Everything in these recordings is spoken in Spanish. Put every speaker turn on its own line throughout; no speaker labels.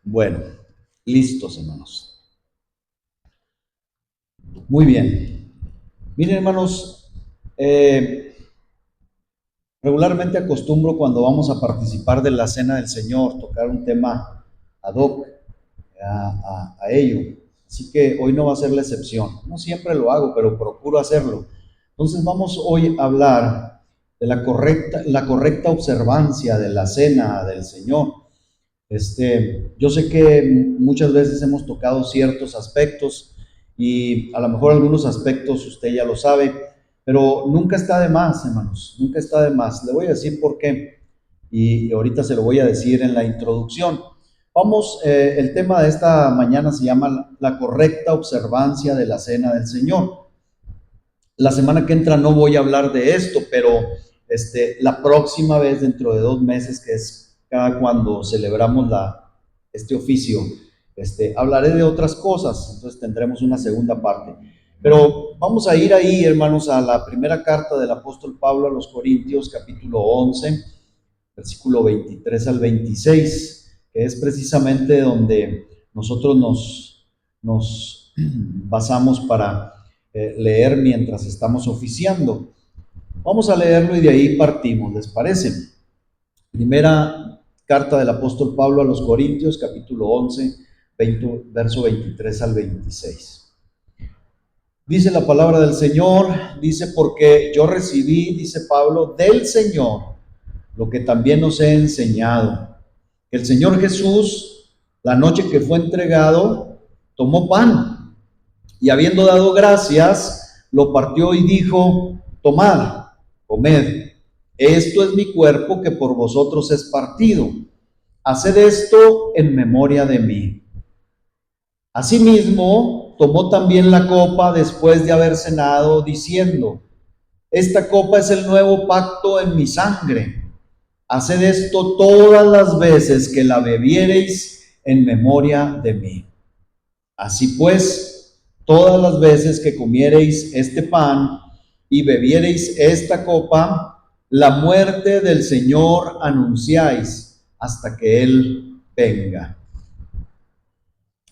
Bueno, listos, hermanos. Muy bien. Miren, hermanos, regularmente acostumbro cuando vamos a participar de la Cena del Señor, tocar un tema ad hoc a ello. Así que hoy no va a ser la excepción. No siempre lo hago, pero procuro hacerlo. Entonces vamos hoy a hablar de la correcta observancia de la Cena del Señor. Yo sé que muchas veces hemos tocado ciertos aspectos y a lo mejor algunos aspectos usted ya lo sabe, pero nunca está de más, hermanos, nunca está de más. Le voy a decir por qué y ahorita se lo voy a decir en la introducción. Vamos, el tema de esta mañana se llama la correcta observancia de la Cena del Señor. La semana que entra no voy a hablar de esto, pero la próxima vez, dentro de 2 meses, que es cada cuando celebramos este oficio, hablaré de otras cosas, entonces tendremos una segunda parte. Pero vamos a ir ahí, hermanos, a la primera carta del apóstol Pablo a los Corintios, capítulo 11, versículo 23 al 26, que es precisamente donde nosotros nos basamos para leer mientras estamos oficiando. Vamos a leerlo y de ahí partimos, ¿les parece? Primera carta del apóstol Pablo a los Corintios, capítulo 11, verso 23 al 26. Dice la palabra del Señor, dice, porque yo recibí, dice Pablo, del Señor lo que también os he enseñado. El Señor Jesús, la noche que fue entregado, tomó pan y habiendo dado gracias, lo partió y dijo, tomad, comed, esto es mi cuerpo que por vosotros es partido. Haced esto en memoria de mí. Asimismo, tomó también la copa después de haber cenado, diciendo, esta copa es el nuevo pacto en mi sangre. Haced esto todas las veces que la bebiereis en memoria de mí. Así pues, todas las veces que comiereis este pan y bebiereis esta copa, la muerte del Señor anunciáis hasta que Él venga.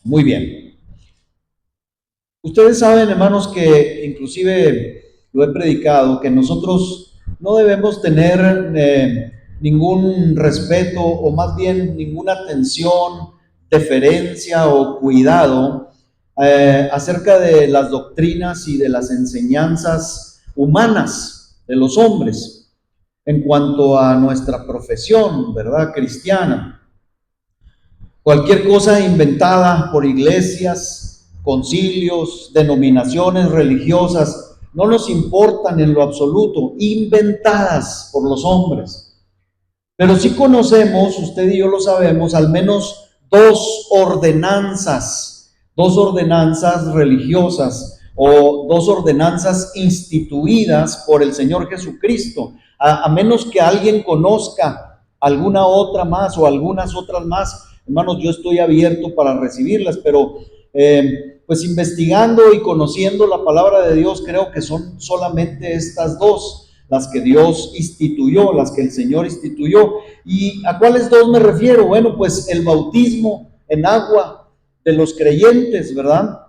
Muy bien. Ustedes saben, hermanos, que inclusive lo he predicado, que nosotros no debemos tener ningún respeto o más bien ninguna atención, deferencia o cuidado acerca de las doctrinas y de las enseñanzas humanas de los hombres en cuanto a nuestra profesión, ¿verdad? Cristiana. Cualquier cosa inventada por iglesias, concilios, denominaciones religiosas, no nos importan en lo absoluto, inventadas por los hombres. Pero sí conocemos, usted y yo lo sabemos, al menos dos ordenanzas religiosas o dos ordenanzas instituidas por el Señor Jesucristo, a menos que alguien conozca alguna otra más o algunas otras más. Hermanos, yo estoy abierto para recibirlas, pero pues investigando y conociendo la palabra de Dios, creo que son solamente estas dos, las que Dios instituyó, las que el Señor instituyó. ¿Y a cuáles dos me refiero? Bueno, pues el bautismo en agua de los creyentes, ¿verdad?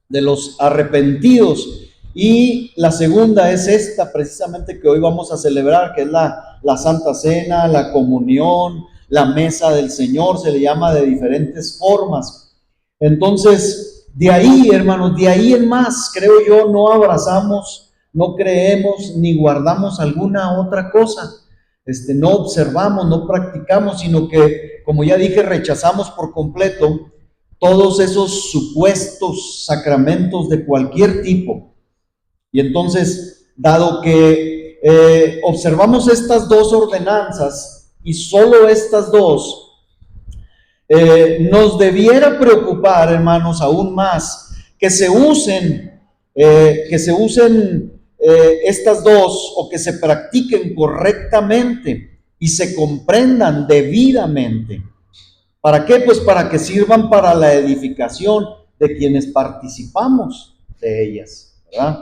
De los arrepentidos. Y la segunda es esta precisamente que hoy vamos a celebrar, que es la Santa Cena, la comunión, la mesa del Señor, se le llama de diferentes formas. Entonces, de ahí, hermanos, de ahí en más, creo yo, no abrazamos, no creemos, ni guardamos alguna otra cosa. No observamos, no practicamos, sino que, como ya dije, rechazamos por completo todos esos supuestos sacramentos de cualquier tipo. Y entonces, dado que observamos estas dos ordenanzas y solo estas dos, nos debiera preocupar, hermanos, aún más que se usen estas dos o que se practiquen correctamente y se comprendan debidamente. ¿Para qué? Pues para que sirvan para la edificación de quienes participamos de ellas, ¿verdad?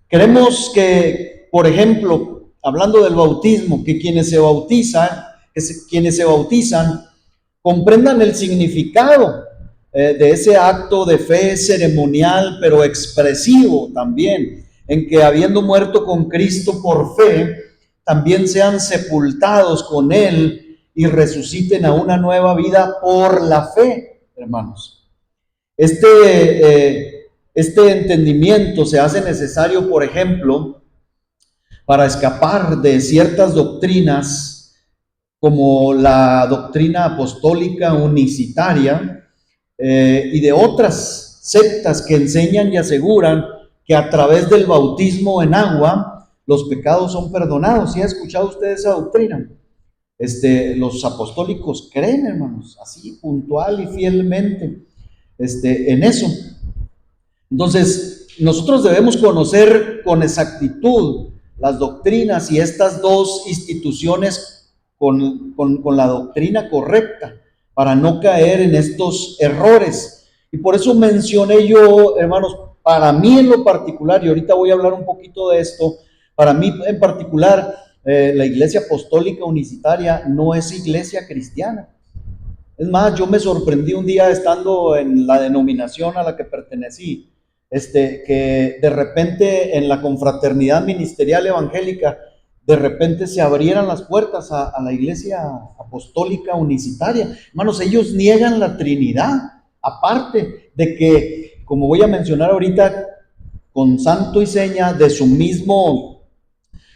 Creemos que, por ejemplo, hablando del bautismo, que quienes se bautizan comprendan el significado de ese acto de fe ceremonial, pero expresivo también, en que habiendo muerto con Cristo por fe, también sean sepultados con Él y resuciten a una nueva vida por la fe, hermanos. Este entendimiento se hace necesario, por ejemplo, para escapar de ciertas doctrinas como la doctrina apostólica unicitaria y de otras sectas que enseñan y aseguran que a través del bautismo en agua los pecados son perdonados. ¿Sí ha escuchado usted esa doctrina? Los apostólicos creen, hermanos, así puntual y fielmente en eso. Entonces, nosotros debemos conocer con exactitud las doctrinas y estas dos instituciones con la doctrina correcta para no caer en estos errores. Y por eso mencioné yo, hermanos, para mí en lo particular, y ahorita voy a hablar un poquito de esto, para mí en particular, la Iglesia Apostólica Unicitaria no es iglesia cristiana. Es más, yo me sorprendí un día estando en la denominación a la que pertenecí, que de repente en la confraternidad ministerial evangélica, de repente se abrieran las puertas a la Iglesia Apostólica Unicitaria. Hermanos, ellos niegan la Trinidad, aparte de que, como voy a mencionar ahorita, con santo y seña de su mismo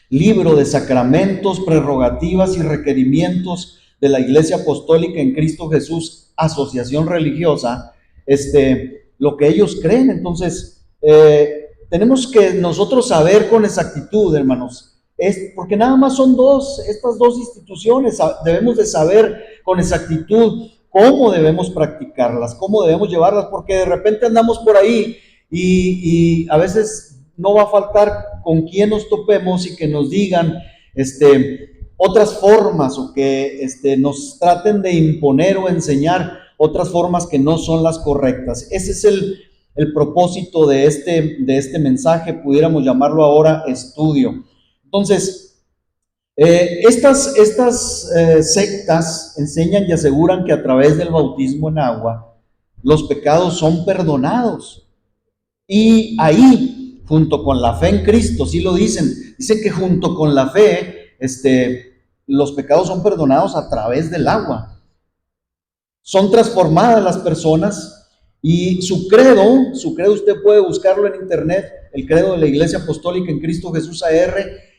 libro de sacramentos, prerrogativas y requerimientos de la Iglesia Apostólica en Cristo Jesús, asociación religiosa, lo que ellos creen. Entonces, tenemos que nosotros saber con exactitud, hermanos, porque nada más son estas dos instituciones, debemos de saber con exactitud cómo debemos practicarlas, cómo debemos llevarlas, porque de repente andamos por ahí y a veces no va a faltar con quien nos topemos y que nos digan otras formas o que nos traten de imponer o enseñar otras formas que no son las correctas. Ese es el propósito de este mensaje, pudiéramos llamarlo ahora estudio. Entonces, estas sectas enseñan y aseguran que a través del bautismo en agua los pecados son perdonados. Y ahí, junto con la fe en Cristo, sí lo dicen que junto con la fe, los pecados son perdonados a través del agua. Son transformadas las personas y su credo usted puede buscarlo en internet, el credo de la Iglesia Apostólica en Cristo Jesús AR,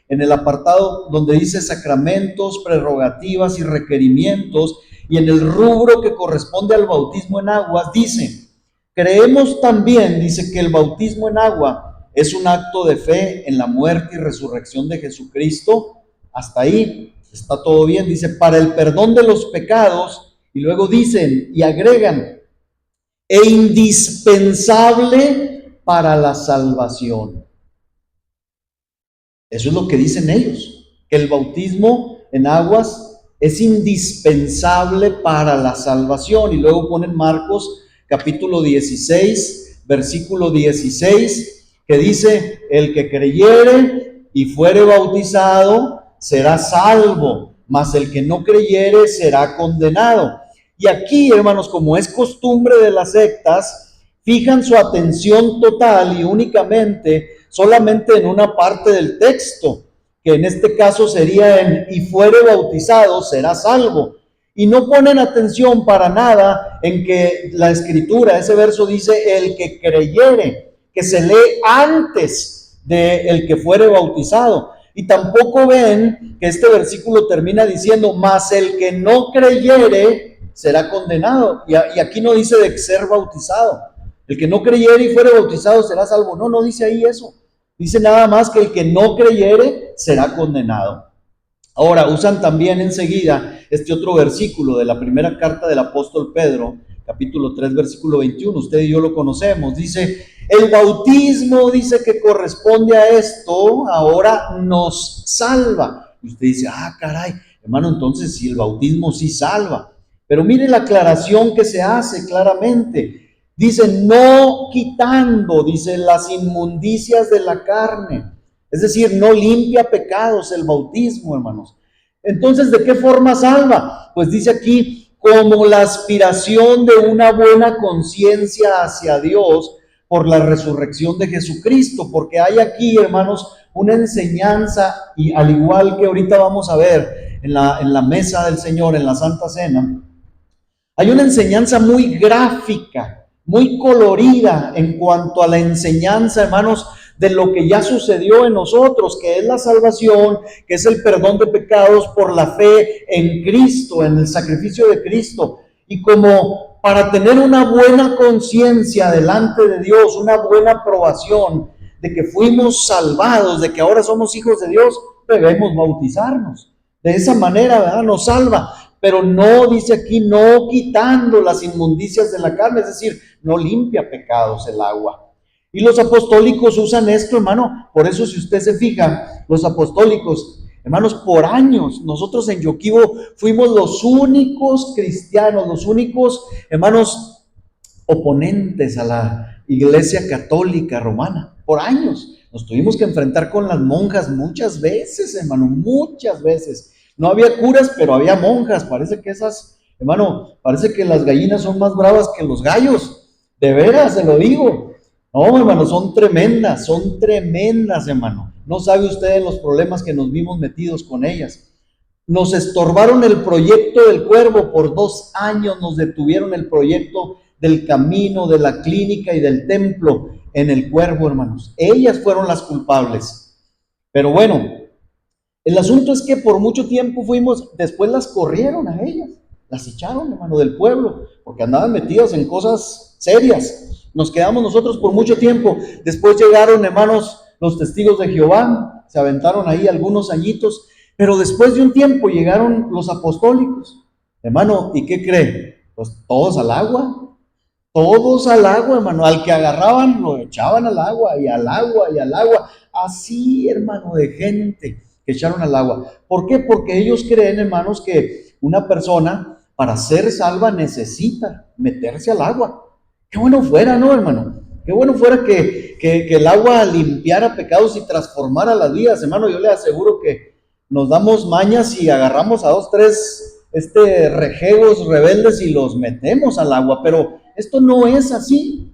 en el apartado donde dice sacramentos, prerrogativas y requerimientos, y en el rubro que corresponde al bautismo en aguas dice: creemos también, dice, que el bautismo en agua es un acto de fe en la muerte y resurrección de Jesucristo. Hasta ahí está todo bien. Dice, para el perdón de los pecados, y luego dicen y agregan, e indispensable para la salvación. Eso es lo que dicen ellos, que el bautismo en aguas es indispensable para la salvación. Y luego ponen Marcos capítulo 16, versículo 16, que dice, el que creyere y fuere bautizado será salvo, mas el que no creyere será condenado. Y aquí, hermanos, como es costumbre de las sectas, fijan su atención total y únicamente, solamente en una parte del texto, que en este caso sería en, y fuere bautizado será salvo. Y no ponen atención para nada en que la escritura, ese verso dice, el que creyere, que se lee antes de el que fuere bautizado. Y tampoco ven que este versículo termina diciendo, mas el que no creyere será condenado. Y aquí no dice de ser bautizado. El que no creyere y fuere bautizado será salvo. No dice ahí eso. Dice nada más que el que no creyere será condenado. Ahora, usan también enseguida este otro versículo de la primera carta del apóstol Pedro, capítulo 3, versículo 21. Usted y yo lo conocemos. Dice, el bautismo, dice, que corresponde a esto, ahora nos salva. Y usted dice, caray, hermano, entonces si el bautismo sí salva. Pero mire la aclaración que se hace claramente. Dice, no quitando, dice, las inmundicias de la carne. Es decir, no limpia pecados el bautismo, hermanos. Entonces, ¿de qué forma salva? Pues dice aquí como la aspiración de una buena conciencia hacia Dios por la resurrección de Jesucristo, porque hay aquí, hermanos, una enseñanza, y al igual que ahorita vamos a ver en la mesa del Señor, en la Santa Cena, hay una enseñanza muy gráfica, muy colorida en cuanto a la enseñanza, hermanos, de lo que ya sucedió en nosotros, que es la salvación, que es el perdón de pecados por la fe en Cristo, en el sacrificio de Cristo. Y como para tener una buena conciencia delante de Dios, una buena aprobación de que fuimos salvados, de que ahora somos hijos de Dios, debemos bautizarnos. De esa manera, ¿verdad? Nos salva. Pero no, dice aquí, no quitando las inmundicias de la carne, es decir, no limpia pecados el agua. Y los apostólicos usan esto, hermano. Por eso, si usted se fija, los apostólicos, hermanos, por años, nosotros en Yoquibo fuimos los únicos cristianos, los únicos, hermanos, oponentes a la Iglesia Católica Romana. Por años nos tuvimos que enfrentar con las monjas muchas veces, hermano, muchas veces. No había curas, pero había monjas. Parece que esas, hermano, parece que las gallinas son más bravas que los gallos. De veras, se lo digo. No, hermano, son tremendas, hermano. No sabe usted en los problemas que nos vimos metidos con ellas. Nos estorbaron el proyecto del cuervo por 2 años, nos detuvieron el proyecto del camino, de la clínica y del templo en el cuervo, hermanos. Ellas fueron las culpables. Pero bueno, el asunto es que por mucho tiempo después las corrieron a ellas, las echaron, hermano, del pueblo, porque andaban metidas en cosas serias. Nos quedamos nosotros por mucho tiempo. Después llegaron, hermanos, los testigos de Jehová, se aventaron ahí algunos añitos, pero después de un tiempo llegaron los apostólicos. Hermano, ¿y qué cree? Pues todos al agua, hermano. Al que agarraban lo echaban al agua, y al agua, y al agua. Así, hermano, de gente que echaron al agua. ¿Por qué? Porque ellos creen, hermanos, que una persona para ser salva necesita meterse al agua. Qué bueno fuera, ¿no, hermano? Qué bueno fuera que el agua limpiara pecados y transformara las vidas, hermano. Yo le aseguro que nos damos mañas y agarramos a 2, 3 rejegos rebeldes y los metemos al agua, pero esto no es así,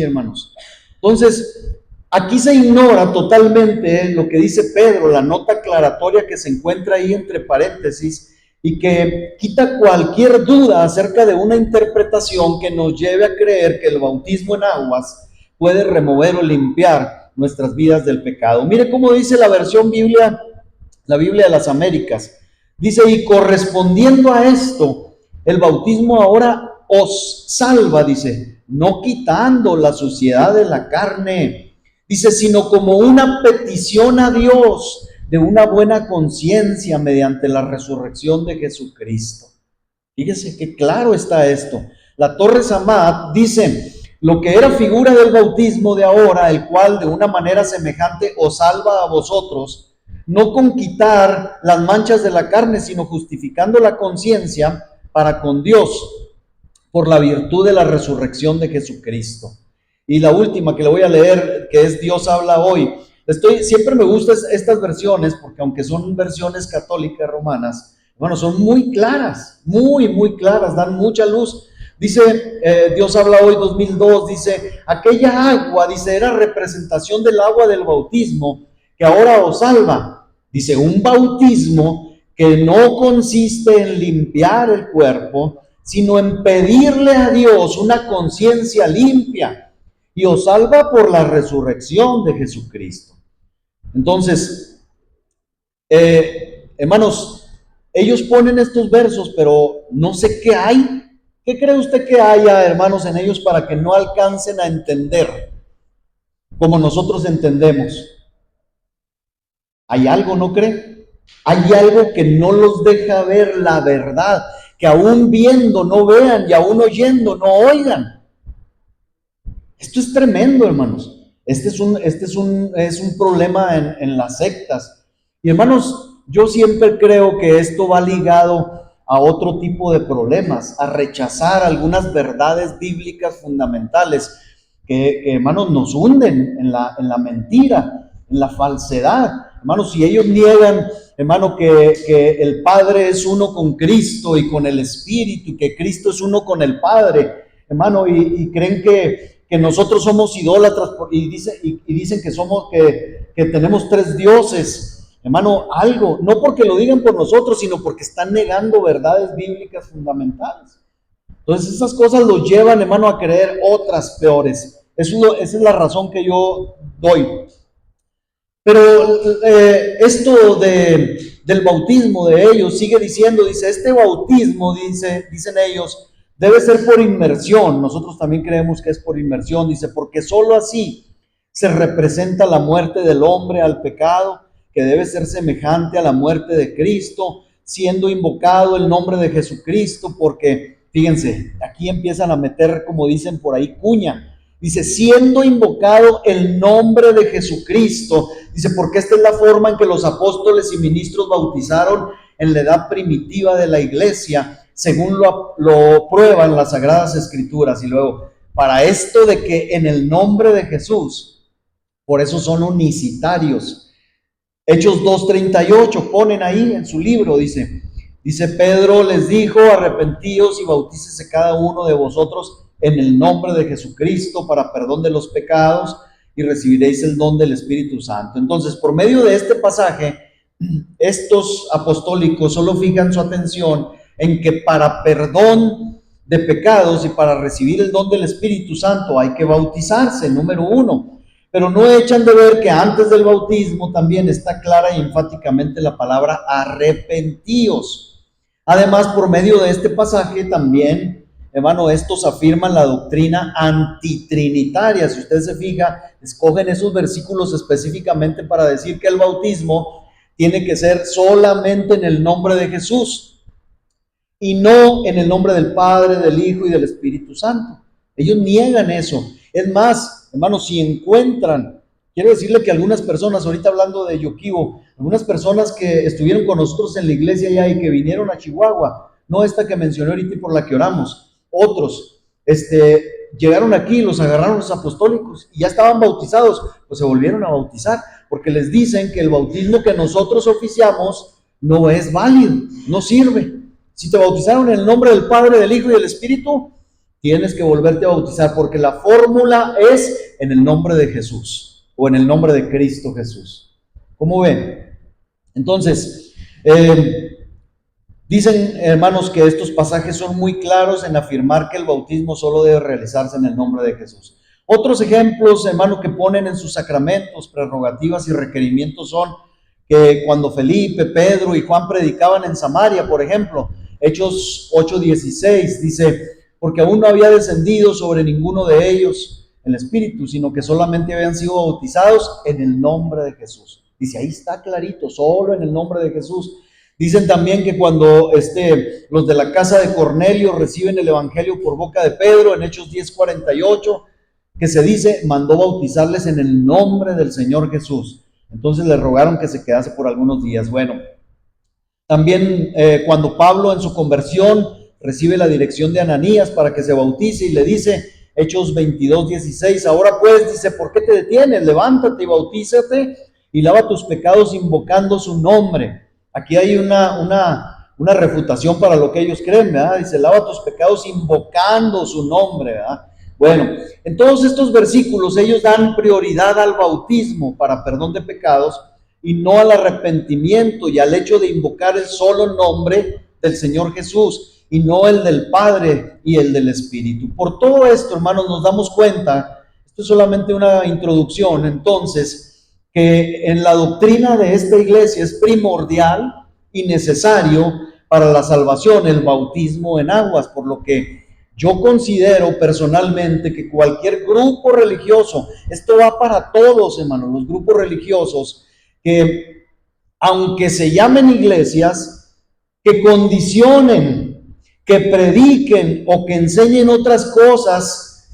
hermanos. Entonces, aquí se ignora totalmente lo que dice Pedro, la nota aclaratoria que se encuentra ahí entre paréntesis, y que quita cualquier duda acerca de una interpretación que nos lleve a creer que el bautismo en aguas puede remover o limpiar nuestras vidas del pecado. Mire cómo dice la la Biblia de las Américas. Dice, y correspondiendo a esto, el bautismo ahora os salva, dice, no quitando la suciedad de la carne, dice, sino como una petición a Dios de una buena conciencia mediante la resurrección de Jesucristo. Fíjese que claro está esto. La Torre Samad dice, lo que era figura del bautismo de ahora, el cual de una manera semejante os salva a vosotros, no con quitar las manchas de la carne, sino justificando la conciencia para con Dios, por la virtud de la resurrección de Jesucristo. Y la última que le voy a leer, que es Dios habla hoy. Siempre me gustan estas versiones, porque aunque son versiones católicas romanas, bueno, son muy claras, muy claras, dan mucha luz. Dice, Dios habla hoy 2002, dice, aquella agua, dice, era representación del agua del bautismo, que ahora os salva. Dice, un bautismo que no consiste en limpiar el cuerpo, sino en pedirle a Dios una conciencia limpia, y os salva por la resurrección de Jesucristo. Entonces, hermanos, ellos ponen estos versos, pero no sé qué hay. ¿Qué cree usted que haya, hermanos, en ellos para que no alcancen a entender como nosotros entendemos? ¿Hay algo, no cree? Hay algo que no los deja ver la verdad, que aún viendo no vean y aún oyendo no oigan. Esto es tremendo, hermanos. Este es un problema en las sectas. Y hermanos, yo siempre creo que esto va ligado a otro tipo de problemas, a rechazar algunas verdades bíblicas fundamentales que hermanos, nos hunden en la mentira, en la falsedad. Hermano, si ellos niegan, hermano, que el Padre es uno con Cristo y con el Espíritu, y que Cristo es uno con el Padre, hermano, y creen que nosotros somos idólatras, y dicen que somos, que tenemos tres dioses, hermano, algo, no porque lo digan por nosotros, sino porque están negando verdades bíblicas fundamentales. Entonces esas cosas los llevan, hermano, a creer otras peores. Esa es la razón que yo doy. Pero esto del bautismo de ellos sigue diciendo, dice, este bautismo, dicen ellos, debe ser por inmersión. Nosotros también creemos que es por inmersión, dice, porque sólo así se representa la muerte del hombre al pecado, que debe ser semejante a la muerte de Cristo, siendo invocado el nombre de Jesucristo, porque, fíjense, aquí empiezan a meter, como dicen por ahí, cuña. Dice, siendo invocado el nombre de Jesucristo. Dice, porque esta es la forma en que los apóstoles y ministros bautizaron en la edad primitiva de la iglesia, según lo prueban las Sagradas Escrituras. Y luego, para esto de que en el nombre de Jesús, por eso son unicitarios. Hechos 2:38 ponen ahí en su libro, dice Pedro les dijo, arrepentíos y bautícese cada uno de vosotros en el nombre de Jesucristo para perdón de los pecados y recibiréis el don del Espíritu Santo. Entonces, por medio de este pasaje, estos apostólicos solo fijan su atención en que para perdón de pecados y para recibir el don del Espíritu Santo hay que bautizarse, número uno. Pero no echan de ver que antes del bautismo también está clara y enfáticamente la palabra arrepentíos. Además, por medio de este pasaje también, hermano, estos afirman la doctrina antitrinitaria. Si usted se fija, escogen esos versículos específicamente para decir que el bautismo tiene que ser solamente en el nombre de Jesús y no en el nombre del Padre, del Hijo y del Espíritu Santo. Ellos niegan eso. Es más, hermanos, si encuentran, quiero decirle que algunas personas, ahorita hablando de Yoquibo, algunas personas que estuvieron con nosotros en la iglesia ya y que vinieron a Chihuahua, no esta que mencioné ahorita y por la que oramos, otros, llegaron aquí, los agarraron los apostólicos y ya estaban bautizados, pues se volvieron a bautizar, porque les dicen que el bautismo que nosotros oficiamos no es válido, no sirve. Si te bautizaron en el nombre del Padre, del Hijo y del Espíritu, tienes que volverte a bautizar, porque la fórmula es en el nombre de Jesús o en el nombre de Cristo Jesús. ¿Cómo ven? Entonces, dicen, hermanos, que estos pasajes son muy claros en afirmar que el bautismo solo debe realizarse en el nombre de Jesús. Otros ejemplos, hermanos, que ponen en sus sacramentos, prerrogativas y requerimientos son que cuando Felipe, Pedro y Juan predicaban en Samaria, por ejemplo, Hechos 8:16, dice, porque aún no había descendido sobre ninguno de ellos el Espíritu, sino que solamente habían sido bautizados en el nombre de Jesús. Dice, ahí está clarito, solo en el nombre de Jesús. Dicen también que cuando los de la casa de Cornelio reciben el evangelio por boca de Pedro, en Hechos 10:48, que se dice, mandó bautizarles en el nombre del Señor Jesús. Entonces le rogaron que se quedase por algunos días. Bueno, también cuando Pablo en su conversión recibe la dirección de Ananías para que se bautice y le dice, Hechos 22:16, ahora pues, dice, ¿por qué te detienes? Levántate y bautízate y lava tus pecados invocando su nombre. Aquí hay una refutación para lo que ellos creen, ¿verdad? Dice, lava tus pecados invocando su nombre, ¿verdad? Bueno, en todos estos versículos ellos dan prioridad al bautismo para perdón de pecados y no al arrepentimiento y al hecho de invocar el solo nombre del Señor Jesús y no el del Padre y el del Espíritu. Por todo esto, hermanos, nos damos cuenta, esto es solamente una introducción, entonces, que en la doctrina de esta iglesia es primordial y necesario para la salvación el bautismo en aguas, por lo que yo considero personalmente que cualquier grupo religioso, esto va para todos, hermanos, los grupos religiosos, que aunque se llamen iglesias, que condicionen, que prediquen o que enseñen otras cosas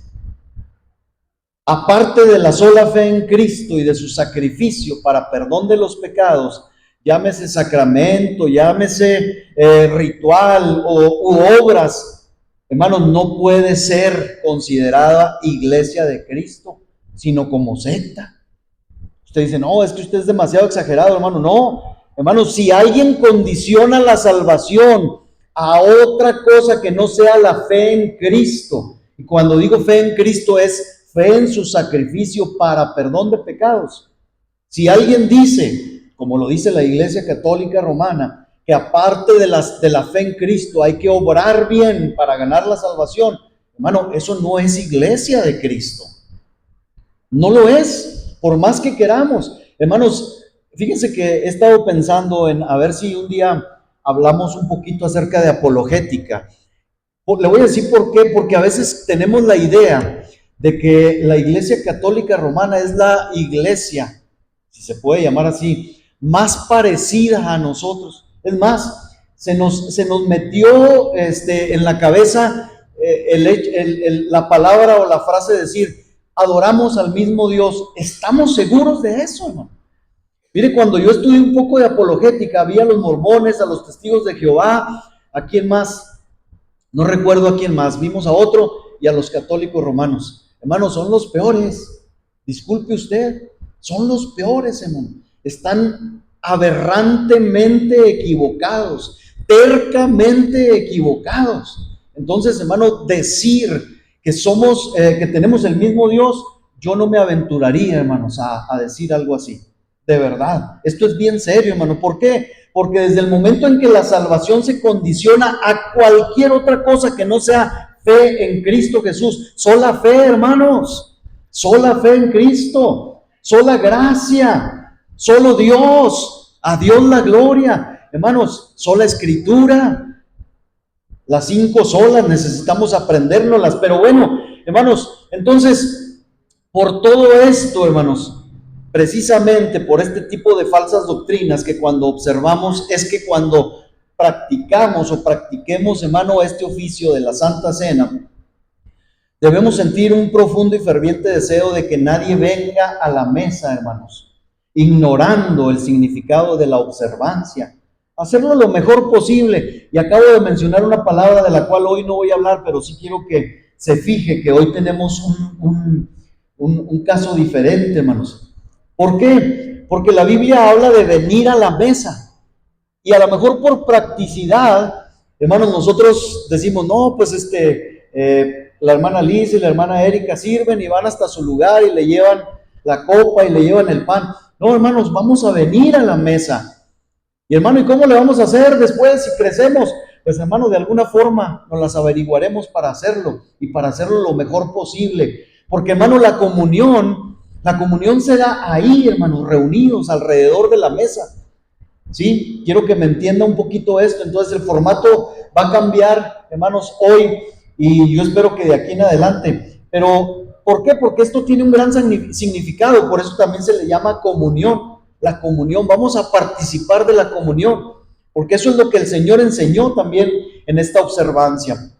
aparte de la sola fe en Cristo y de su sacrificio para perdón de los pecados, llámese sacramento, llámese ritual u obras, hermanos, no puede ser considerada iglesia de Cristo, sino como secta. Usted dice, no, es que usted es demasiado exagerado, hermano. No, hermano, si alguien condiciona la salvación a otra cosa que no sea la fe en Cristo, y cuando digo fe en Cristo es fe en su sacrificio para perdón de pecados. Si alguien dice, como lo dice la Iglesia Católica Romana, que aparte de la fe en Cristo hay que obrar bien para ganar la salvación, hermano, eso no es iglesia de Cristo. No lo es, por más que queramos. Hermanos, fíjense que he estado pensando en a ver si un día hablamos un poquito acerca de apologética. Le voy a decir por qué, porque a veces tenemos la idea de que la Iglesia Católica Romana es la iglesia, si se puede llamar así, más parecida a nosotros. Es más, se nos metió en la cabeza la palabra o la frase de decir, adoramos al mismo Dios. ¿Estamos seguros de eso, hermano? Mire, cuando yo estudié un poco de apologética, había a los mormones, a los testigos de Jehová, ¿a quién más? No recuerdo a quién más, vimos a otro y a los católicos romanos. Hermanos, son los peores. Disculpe usted, son los peores, hermano. Están aberrantemente equivocados, tercamente equivocados. Entonces, hermano, decir que somos, que tenemos el mismo Dios, yo no me aventuraría, hermanos, a decir algo así. De verdad, esto es bien serio, hermano. ¿Por qué? Porque desde el momento en que la salvación se condiciona a cualquier otra cosa que no sea fe en Cristo Jesús, sola fe, hermanos, sola fe en Cristo, sola gracia, solo Dios, a Dios la gloria, hermanos, sola escritura, las 5 solas necesitamos aprendérnoslas, pero bueno, hermanos, entonces, por todo esto, hermanos, precisamente por este tipo de falsas doctrinas que cuando observamos es que cuando practicamos o practiquemos, hermano, este oficio de la Santa Cena, debemos sentir un profundo y ferviente deseo de que nadie venga a la mesa, hermanos, ignorando el significado de la observancia. Hacerlo lo mejor posible. Y acabo de mencionar una palabra de la cual hoy no voy a hablar, pero sí quiero que se fije que hoy tenemos un caso diferente, hermanos. ¿Por qué? Porque la Biblia habla de venir a la mesa. Y a lo mejor por practicidad, hermanos, nosotros decimos, no, pues la hermana Liz y la hermana Erika sirven y van hasta su lugar y le llevan la copa y le llevan el pan. No, hermanos, vamos a venir a la mesa. Y hermano, ¿y cómo le vamos a hacer después si crecemos? Pues hermano, de alguna forma nos las averiguaremos para hacerlo y para hacerlo lo mejor posible. Porque hermano, la comunión se da ahí, hermanos, reunidos alrededor de la mesa. ¿Sí? Quiero que me entienda un poquito esto. Entonces el formato va a cambiar, hermanos, hoy y yo espero que de aquí en adelante. Pero, ¿por qué? Porque esto tiene un gran significado, por eso también se le llama comunión. La comunión, vamos a participar de la comunión, porque eso es lo que el Señor enseñó también en esta observancia.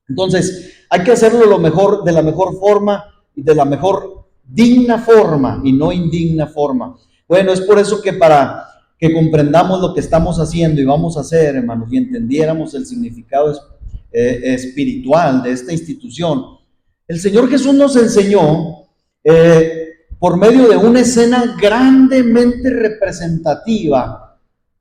Entonces, hay que hacerlo lo mejor, de la mejor forma y de la mejor digna forma y no indigna forma. Bueno, es por eso que para que comprendamos lo que estamos haciendo y vamos a hacer, hermanos, y entendiéramos el significado espiritual de esta institución, el Señor Jesús nos enseñó por medio de una escena grandemente representativa,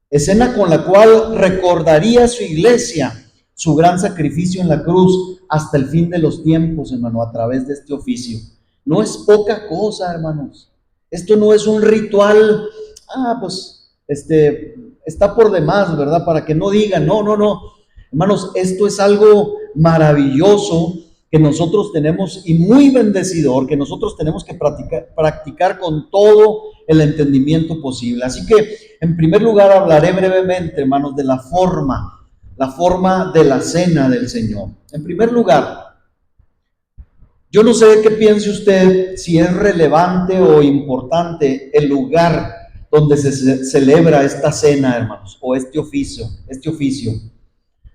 escena con la cual recordaría su iglesia su gran sacrificio en la cruz hasta el fin de los tiempos, hermano, a través de este oficio. No es poca cosa, hermanos. Esto no es un ritual, pues, está por demás, ¿verdad? Para que no digan, no. Hermanos, esto es algo maravilloso que nosotros tenemos y muy bendecedor, que nosotros tenemos que practicar con todo el entendimiento posible. Así que, en primer lugar, hablaré brevemente, hermanos, de la forma de la cena del Señor. En primer lugar, yo no sé qué piense usted, si es relevante o importante el lugar donde se celebra esta cena, hermanos, o este oficio.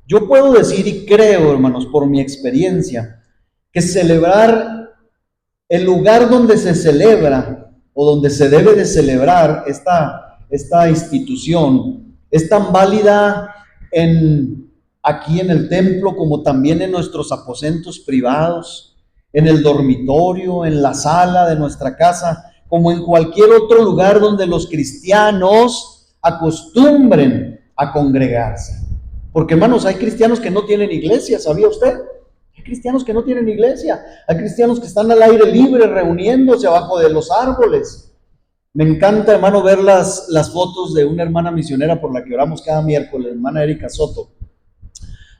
Yo puedo decir y creo, hermanos, por mi experiencia, que celebrar el lugar donde se celebra o donde se debe de celebrar esta institución es tan válida aquí en el templo como también en nuestros aposentos privados, en el dormitorio, en la sala de nuestra casa, como en cualquier otro lugar donde los cristianos acostumbren a congregarse. Porque, hermanos, hay cristianos que no tienen iglesia, ¿sabía usted? Hay cristianos que no tienen iglesia, hay cristianos que están al aire libre reuniéndose abajo de los árboles. Me encanta, hermano, ver las fotos de una hermana misionera por la que oramos cada miércoles, hermana Erika Soto,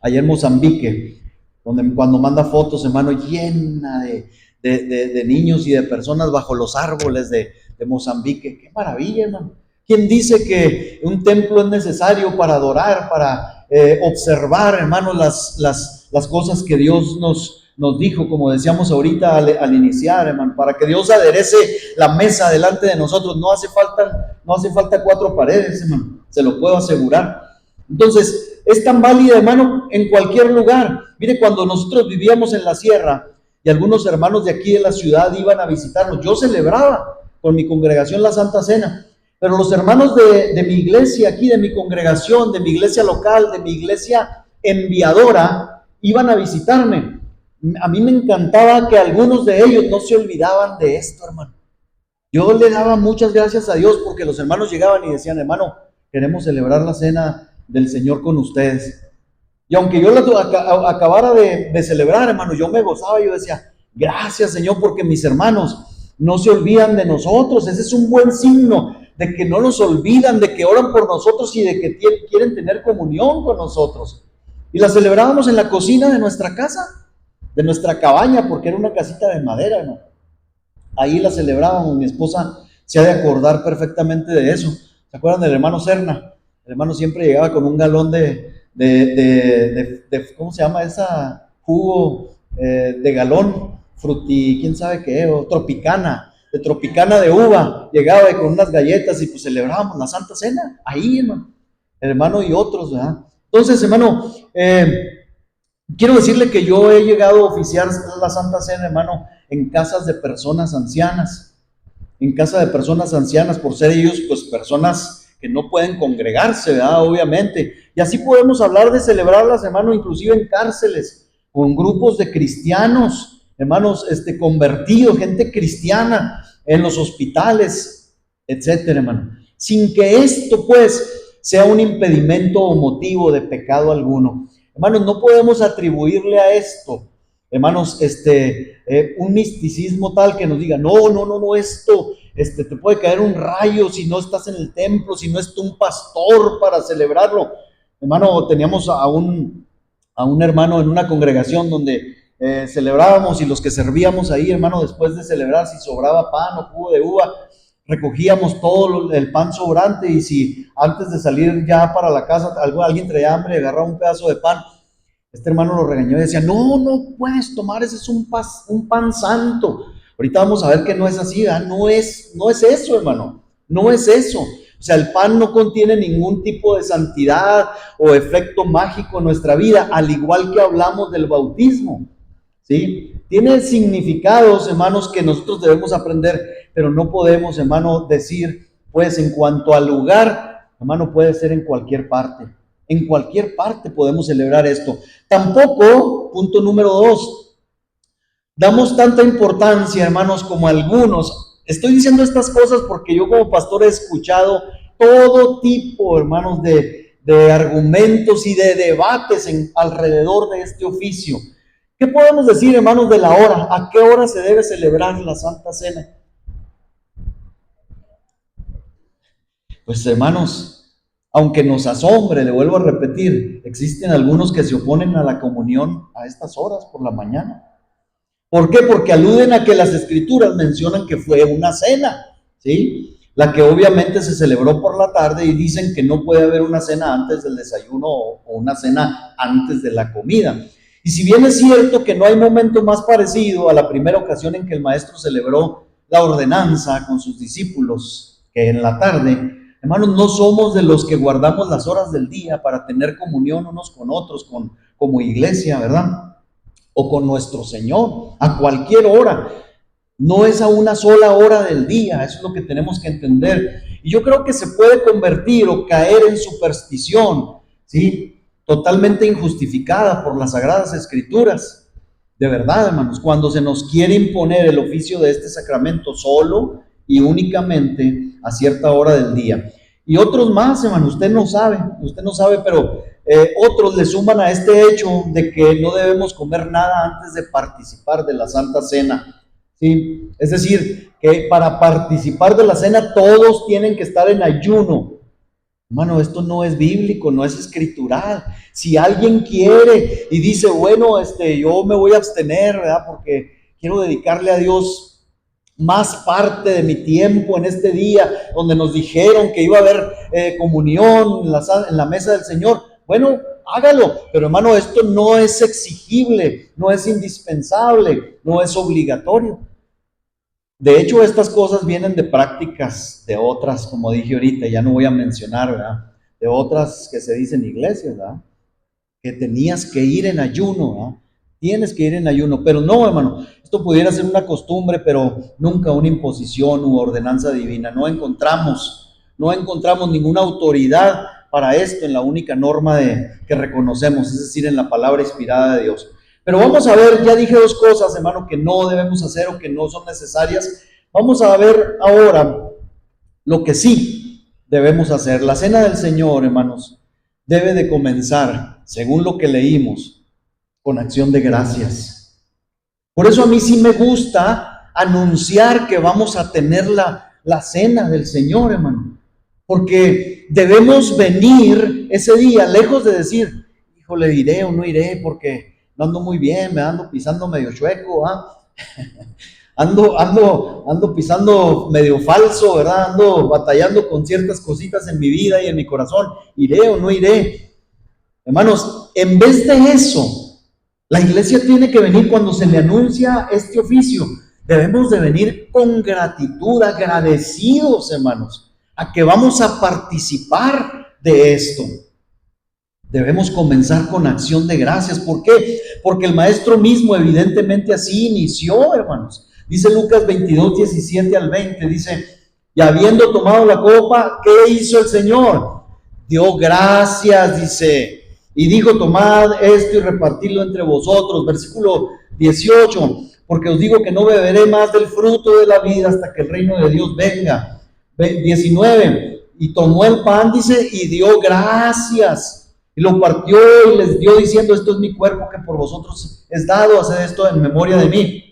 allá en Mozambique, donde cuando manda fotos, hermano, llena de niños y de personas bajo los árboles de Mozambique. ¡Qué maravilla, hermano! ¿Quién dice que un templo es necesario para adorar, para observar, hermano, las cosas que Dios nos dijo, como decíamos ahorita al iniciar, hermano, para que Dios aderece la mesa delante de nosotros? No hace falta cuatro paredes, hermano, se lo puedo asegurar. Entonces, es tan válida, hermano, en cualquier lugar. Mire, cuando nosotros vivíamos en la sierra y algunos hermanos de aquí de la ciudad iban a visitarnos, yo celebraba con mi congregación la Santa Cena, pero los hermanos de mi iglesia aquí, de mi congregación, de mi iglesia local, de mi iglesia enviadora, iban a visitarme. A mí me encantaba que algunos de ellos no se olvidaban de esto, hermano. Yo le daba muchas gracias a Dios porque los hermanos llegaban y decían: hermano, queremos celebrar la cena del Señor con ustedes. Y aunque yo la acabara de celebrar, hermano, yo me gozaba, yo decía: gracias, Señor, porque mis hermanos no se olvidan de nosotros. Ese es un buen signo de que no nos olvidan, de que oran por nosotros y de que quieren tener comunión con nosotros. Y la celebrábamos en la cocina de nuestra casa, de nuestra cabaña, porque era una casita de madera, ¿no? Ahí la celebrábamos. Mi esposa se ha de acordar perfectamente de eso. ¿Se acuerdan del hermano Serna? El hermano siempre llegaba con un galón de ¿cómo se llama esa? Jugo de galón, fruti, quién sabe qué, o tropicana, de tropicana de uva. Llegaba con unas galletas y pues celebrábamos la Santa Cena ahí, hermano. El hermano y otros, ¿verdad? Entonces, hermano, quiero decirle que yo he llegado a oficiar la Santa Cena, hermano, en casas de personas ancianas. En casa de personas ancianas, por ser ellos, pues, personas que no pueden congregarse, ¿verdad? Obviamente. Y así podemos hablar de celebrarlas, hermano, inclusive en cárceles, con grupos de cristianos, hermanos, convertidos, gente cristiana, en los hospitales, etcétera, hermano. Sin que esto, pues, sea un impedimento o motivo de pecado alguno. Hermanos, no podemos atribuirle a esto, hermanos, un misticismo tal que nos diga: no, esto, te puede caer un rayo si no estás en el templo, si no está un pastor para celebrarlo. Hermano, teníamos a un hermano en una congregación donde celebrábamos, y los que servíamos ahí, hermano, después de celebrar, si sobraba pan o jugo de uva, recogíamos todo el pan sobrante, y si antes de salir ya para la casa alguien traía hambre y agarraba un pedazo de pan, este hermano lo regañó y decía: no puedes tomar, ese es un pan santo. Ahorita vamos a ver que no es así, ¿verdad? No es eso, hermano, no es eso. O sea, el pan no contiene ningún tipo de santidad o efecto mágico en nuestra vida, al igual que hablamos del bautismo, ¿sí? Tiene significados, hermanos, que nosotros debemos aprender, pero no podemos, hermano, decir, pues, en cuanto al lugar, hermano, puede ser en cualquier parte. En cualquier parte podemos celebrar esto. Tampoco, punto número 2, damos tanta importancia, hermanos, como algunos. Estoy diciendo estas cosas porque yo como pastor he escuchado todo tipo, hermanos, de argumentos y de debates alrededor de este oficio. ¿Qué podemos decir, hermanos, de la hora? ¿A qué hora se debe celebrar la Santa Cena? Pues, hermanos, aunque nos asombre, le vuelvo a repetir, existen algunos que se oponen a la comunión a estas horas por la mañana. ¿Por qué? Porque aluden a que las escrituras mencionan que fue una cena, ¿sí? La que obviamente se celebró por la tarde, y dicen que no puede haber una cena antes del desayuno o una cena antes de la comida. Y si bien es cierto que no hay momento más parecido a la primera ocasión en que el maestro celebró la ordenanza con sus discípulos que en la tarde, hermanos, no somos de los que guardamos las horas del día para tener comunión unos con otros, como iglesia, ¿verdad? O con nuestro Señor, a cualquier hora. No es a una sola hora del día, eso es lo que tenemos que entender. Y yo creo que se puede convertir o caer en superstición, ¿sí? Totalmente injustificada por las Sagradas Escrituras. De verdad, hermanos, cuando se nos quiere imponer el oficio de este sacramento solo y únicamente a cierta hora del día. Y otros más, hermano, usted no sabe, pero otros le suman a este hecho de que no debemos comer nada antes de participar de la Santa Cena. ¿Sí? Es decir, que para participar de la cena todos tienen que estar en ayuno. Hermano, esto no es bíblico, no es escritural. Si alguien quiere y dice, bueno, yo me voy a abstener, ¿verdad? Porque quiero dedicarle a Dios más parte de mi tiempo en este día, donde nos dijeron que iba a haber comunión en la mesa del Señor. Bueno, hágalo, pero hermano, esto no es exigible, no es indispensable, no es obligatorio. De hecho, estas cosas vienen de prácticas de otras, como dije ahorita, ya no voy a mencionar, ¿verdad? De otras que se dicen iglesias, ¿verdad? Que tenías que ir en ayuno, ¿verdad? Tienes que ir en ayuno, pero no, hermano, esto pudiera ser una costumbre, pero nunca una imposición u ordenanza divina. No encontramos ninguna autoridad para esto en la única norma que reconocemos, es decir, en la palabra inspirada de Dios. Pero vamos a ver, ya dije dos cosas, hermano, que no debemos hacer o que no son necesarias. Vamos a ver ahora lo que sí debemos hacer. La cena del Señor, hermanos, debe de comenzar, según lo que leímos, con acción de gracias. Por eso a mí sí me gusta anunciar que vamos a tener la cena del Señor, hermano. Porque debemos venir ese día, lejos de decir, híjole, iré o no iré, porque no ando muy bien, me ando pisando medio chueco, ando pisando medio falso, ¿verdad? Ando batallando con ciertas cositas en mi vida y en mi corazón, iré o no iré. Hermanos, en vez de eso, la iglesia tiene que venir cuando se le anuncia este oficio. Debemos de venir con gratitud, agradecidos, hermanos, a que vamos a participar de esto. Debemos comenzar con acción de gracias. ¿Por qué? Porque el maestro mismo evidentemente así inició, hermanos. Dice Lucas 22, 17 al 20, dice, y habiendo tomado la copa, ¿qué hizo el Señor? Dio gracias, dice, y dijo, tomad esto y repartidlo entre vosotros. Versículo 18, porque os digo que no beberé más del fruto de la vida hasta que el reino de Dios venga. 19, y tomó el pan, dice, y dio gracias. Y lo partió y les dio diciendo, esto es mi cuerpo que por vosotros es dado, haced esto en memoria de mí.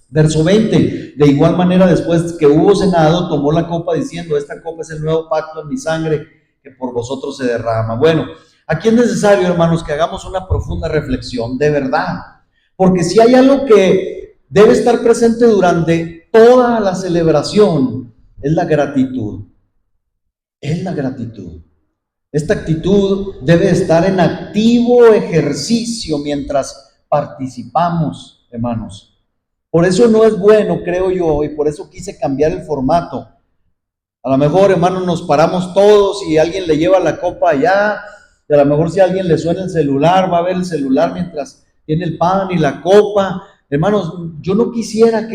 Verso 20, de igual manera después que hubo cenado, tomó la copa diciendo, esta copa es el nuevo pacto en mi sangre que por vosotros se derrama. Bueno, aquí es necesario, hermanos, que hagamos una profunda reflexión, de verdad. Porque si hay algo que debe estar presente durante toda la celebración, es la gratitud. Es la gratitud. Esta actitud debe estar en activo ejercicio mientras participamos, hermanos. Por eso no es bueno, creo yo, y por eso quise cambiar el formato. A lo mejor, hermanos, nos paramos todos y alguien le lleva la copa allá, y a lo mejor si a alguien le suena el celular, va a ver el celular mientras tiene el pan y la copa. Hermanos, yo no quisiera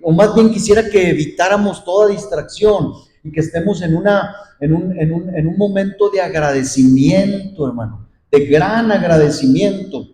o más bien quisiera que evitáramos toda distracción y que estemos en un momento de agradecimiento, hermano, de gran agradecimiento.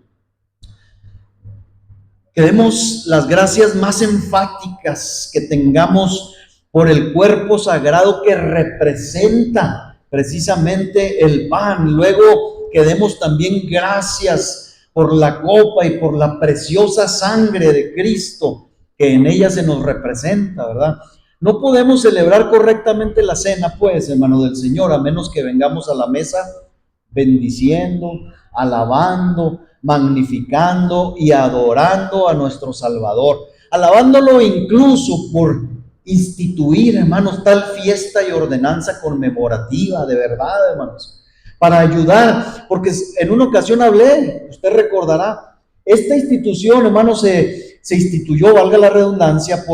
Que demos las gracias más enfáticas que tengamos por el cuerpo sagrado que representa precisamente el pan. Luego que demos también gracias por la copa y por la preciosa sangre de Cristo que en ella se nos representa, ¿verdad? No podemos celebrar correctamente la cena, pues, hermano del Señor, a menos que vengamos a la mesa bendiciendo, alabando, magnificando y adorando a nuestro Salvador, alabándolo incluso por instituir, hermanos, tal fiesta y ordenanza conmemorativa, de verdad, hermanos, para ayudar, porque en una ocasión hablé, usted recordará, esta institución, hermanos, se instituyó, valga la redundancia,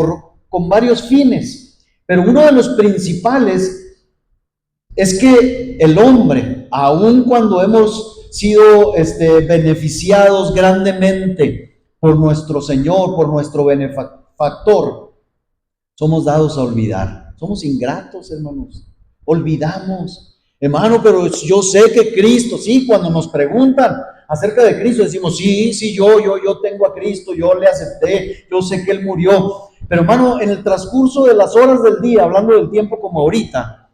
con varios fines, pero uno de los principales es que el hombre, aun cuando hemos sido beneficiados grandemente por nuestro Señor, por nuestro benefactor, somos dados a olvidar. Somos ingratos, hermanos. Olvidamos. Hermano, pero yo sé que Cristo, sí, cuando nos preguntan acerca de Cristo, decimos, sí, yo tengo a Cristo, yo le acepté, yo sé que Él murió. Pero hermano, en el transcurso de las horas del día, hablando del tiempo como ahorita,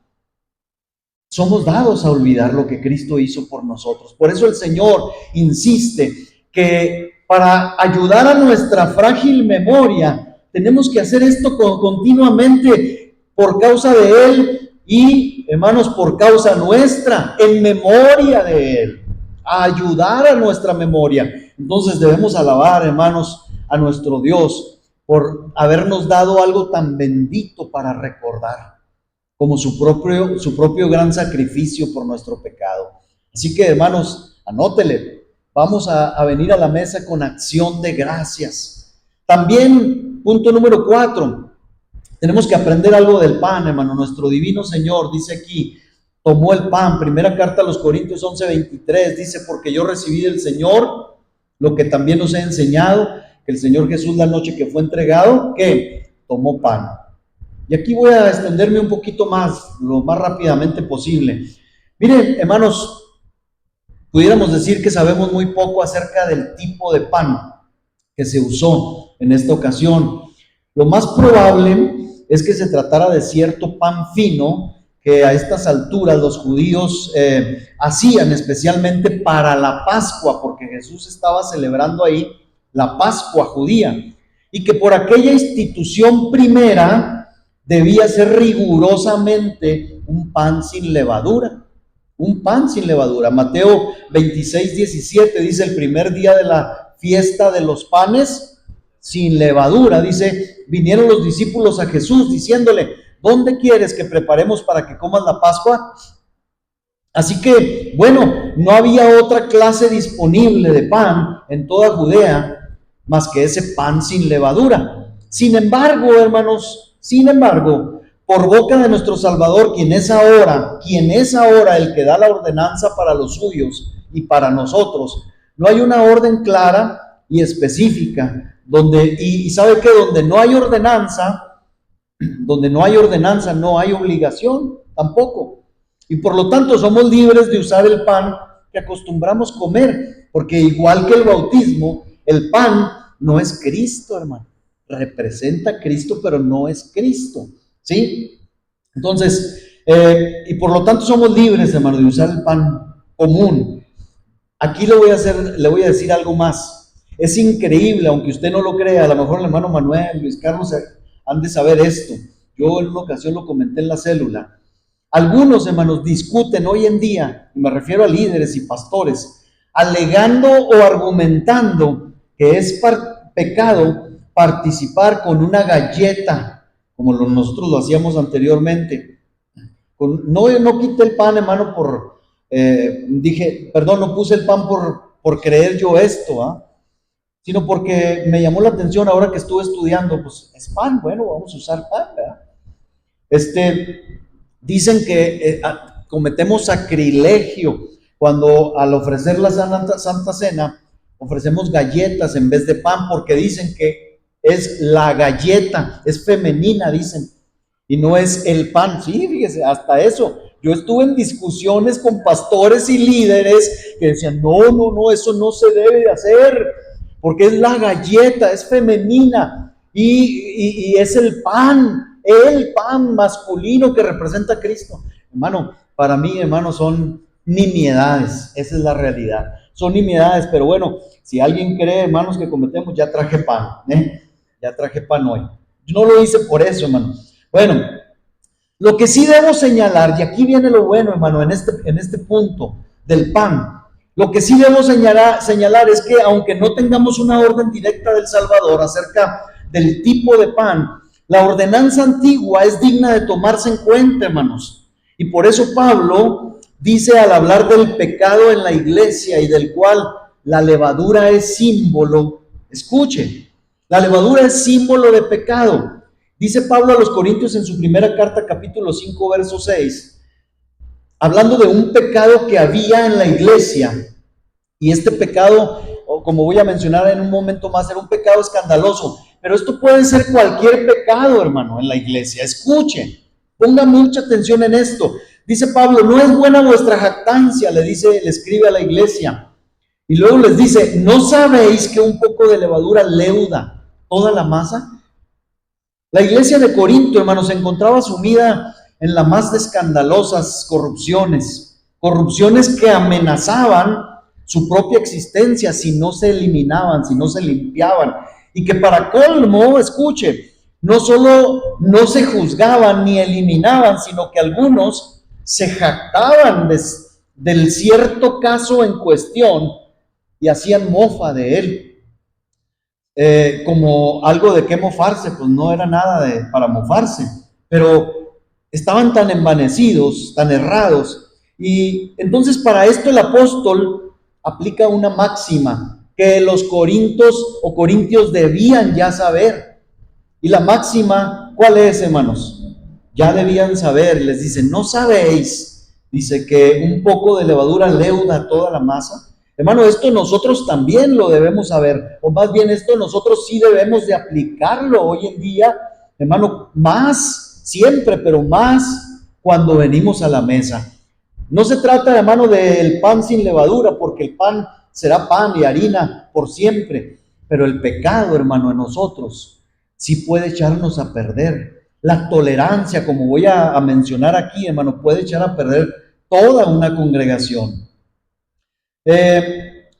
somos dados a olvidar lo que Cristo hizo por nosotros. Por eso el Señor insiste que para ayudar a nuestra frágil memoria, tenemos que hacer esto continuamente por causa de Él y, hermanos, por causa nuestra, en memoria de Él, a ayudar a nuestra memoria. Entonces debemos alabar, hermanos, a nuestro Dios por habernos dado algo tan bendito para recordar, como su propio gran sacrificio por nuestro pecado. Así que, hermanos, anótele, vamos a venir a la mesa con acción de gracias. También, punto número 4, tenemos que aprender algo del pan, hermano. Nuestro divino Señor, dice aquí, tomó el pan. Primera carta a los Corintios 11:23, dice, porque yo recibí del Señor lo que también os he enseñado, que el Señor Jesús la noche que fue entregado, que tomó pan. Y aquí voy a extenderme un poquito más, lo más rápidamente posible. Miren, hermanos, pudiéramos decir que sabemos muy poco acerca del tipo de pan que se usó en esta ocasión. Lo más probable es que se tratara de cierto pan fino que a estas alturas los judíos hacían especialmente para la Pascua, porque Jesús estaba celebrando ahí la Pascua judía, y que por aquella institución primera debía ser rigurosamente un pan sin levadura. Un pan sin levadura. Mateo 26:17 dice, el primer día de la fiesta de los panes sin levadura, dice, vinieron los discípulos a Jesús diciéndole, ¿dónde quieres que preparemos para que comas la Pascua? Así que, bueno, no había otra clase disponible de pan en toda Judea más que ese pan sin levadura. Sin embargo, hermanos, por boca de nuestro Salvador, quien es ahora el que da la ordenanza para los suyos y para nosotros, no hay una orden clara y específica, y sabe que donde no hay ordenanza, no hay obligación tampoco. Y por lo tanto somos libres de usar el pan que acostumbramos comer, porque igual que el bautismo, el pan no es Cristo, hermano. Representa a Cristo, pero no es Cristo, ¿sí? Entonces, y por lo tanto somos libres, hermano, de usar el pan común. Aquí le voy a decir algo más. Es increíble, aunque usted no lo crea, a lo mejor el hermano Manuel, Luis Carlos han de saber esto. Yo en una ocasión lo comenté en la célula. Algunos, hermanos, discuten hoy en día, y me refiero a líderes y pastores, alegando o argumentando que es pecado participar con una galleta, como nosotros lo hacíamos anteriormente. No quité el pan, hermano, no puse el pan por creer yo esto, sino porque me llamó la atención ahora que estuve estudiando, pues es pan, bueno, vamos a usar pan, ¿verdad? Dicen que cometemos sacrilegio cuando al ofrecer la Santa Cena ofrecemos galletas en vez de pan, porque dicen que es la galleta, es femenina, dicen, y no es el pan. Sí, fíjese, hasta eso. Yo estuve en discusiones con pastores y líderes que decían, no, eso no se debe de hacer, porque es la galleta, es femenina, y es el pan masculino que representa a Cristo. Hermano, para mí, hermano, son nimiedades, esa es la realidad. Son nimiedades, pero bueno, si alguien cree, hermanos, que cometemos, ya traje pan, ya traje pan hoy. Yo no lo hice por eso, hermano. Bueno, lo que sí debo señalar, y aquí viene lo bueno, hermano, en este punto del pan, lo que sí debo señalar es que aunque no tengamos una orden directa del Salvador acerca del tipo de pan, la ordenanza antigua es digna de tomarse en cuenta, hermanos. Y por eso Pablo dice al hablar del pecado en la iglesia y del cual la levadura es símbolo, escuche, la levadura es símbolo de pecado. Dice Pablo a los Corintios en su primera carta, capítulo 5, verso 6, hablando de un pecado que había en la iglesia. Y este pecado, como voy a mencionar en un momento más, era un pecado escandaloso. Pero esto puede ser cualquier pecado, hermano, en la iglesia. Escuchen, pongan mucha atención en esto. Dice Pablo, no es buena vuestra jactancia, le escribe a la iglesia. Y luego les dice, ¿no sabéis que un poco de levadura leuda toda la masa? La iglesia de Corinto, hermanos, se encontraba sumida en las más escandalosas corrupciones que amenazaban su propia existencia si no se eliminaban, si no se limpiaban. Y que para colmo, escuche, no solo no se juzgaban ni eliminaban, sino que algunos se jactaban del cierto caso en cuestión y hacían mofa de él. Como algo de qué mofarse, pues no era nada para mofarse, pero estaban tan envanecidos, tan errados, y entonces para esto el apóstol aplica una máxima que los corintios debían ya saber. Y la máxima, ¿cuál es, hermanos? Ya debían saber, les dice, ¿no sabéis? Dice que un poco de levadura leuda toda la masa. Hermano, esto nosotros también lo debemos saber, o más bien esto nosotros sí debemos de aplicarlo hoy en día, hermano, más siempre, pero más cuando venimos a la mesa. No se trata, hermano, del pan sin levadura, porque el pan será pan y harina por siempre, pero el pecado, hermano, en nosotros sí puede echarnos a perder. La tolerancia, como voy a mencionar aquí, hermano, puede echar a perder toda una congregación.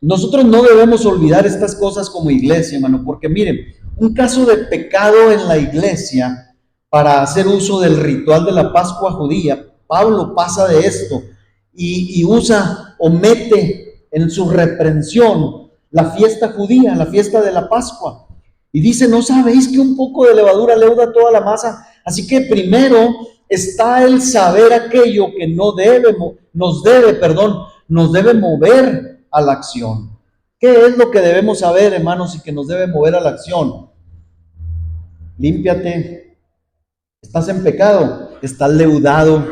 Nosotros no debemos olvidar estas cosas como iglesia, hermano, porque miren, un caso de pecado en la iglesia para hacer uso del ritual de la Pascua judía, Pablo pasa de esto y usa o mete en su reprensión la fiesta judía, la fiesta de la Pascua. Y dice, ¿no sabéis que un poco de levadura leuda toda la masa? Así que primero está el saber aquello que nos debe mover a la acción. ¿Qué es lo que debemos saber, hermanos, y que nos debe mover a la acción? Límpiate. Estás en pecado, estás leudado.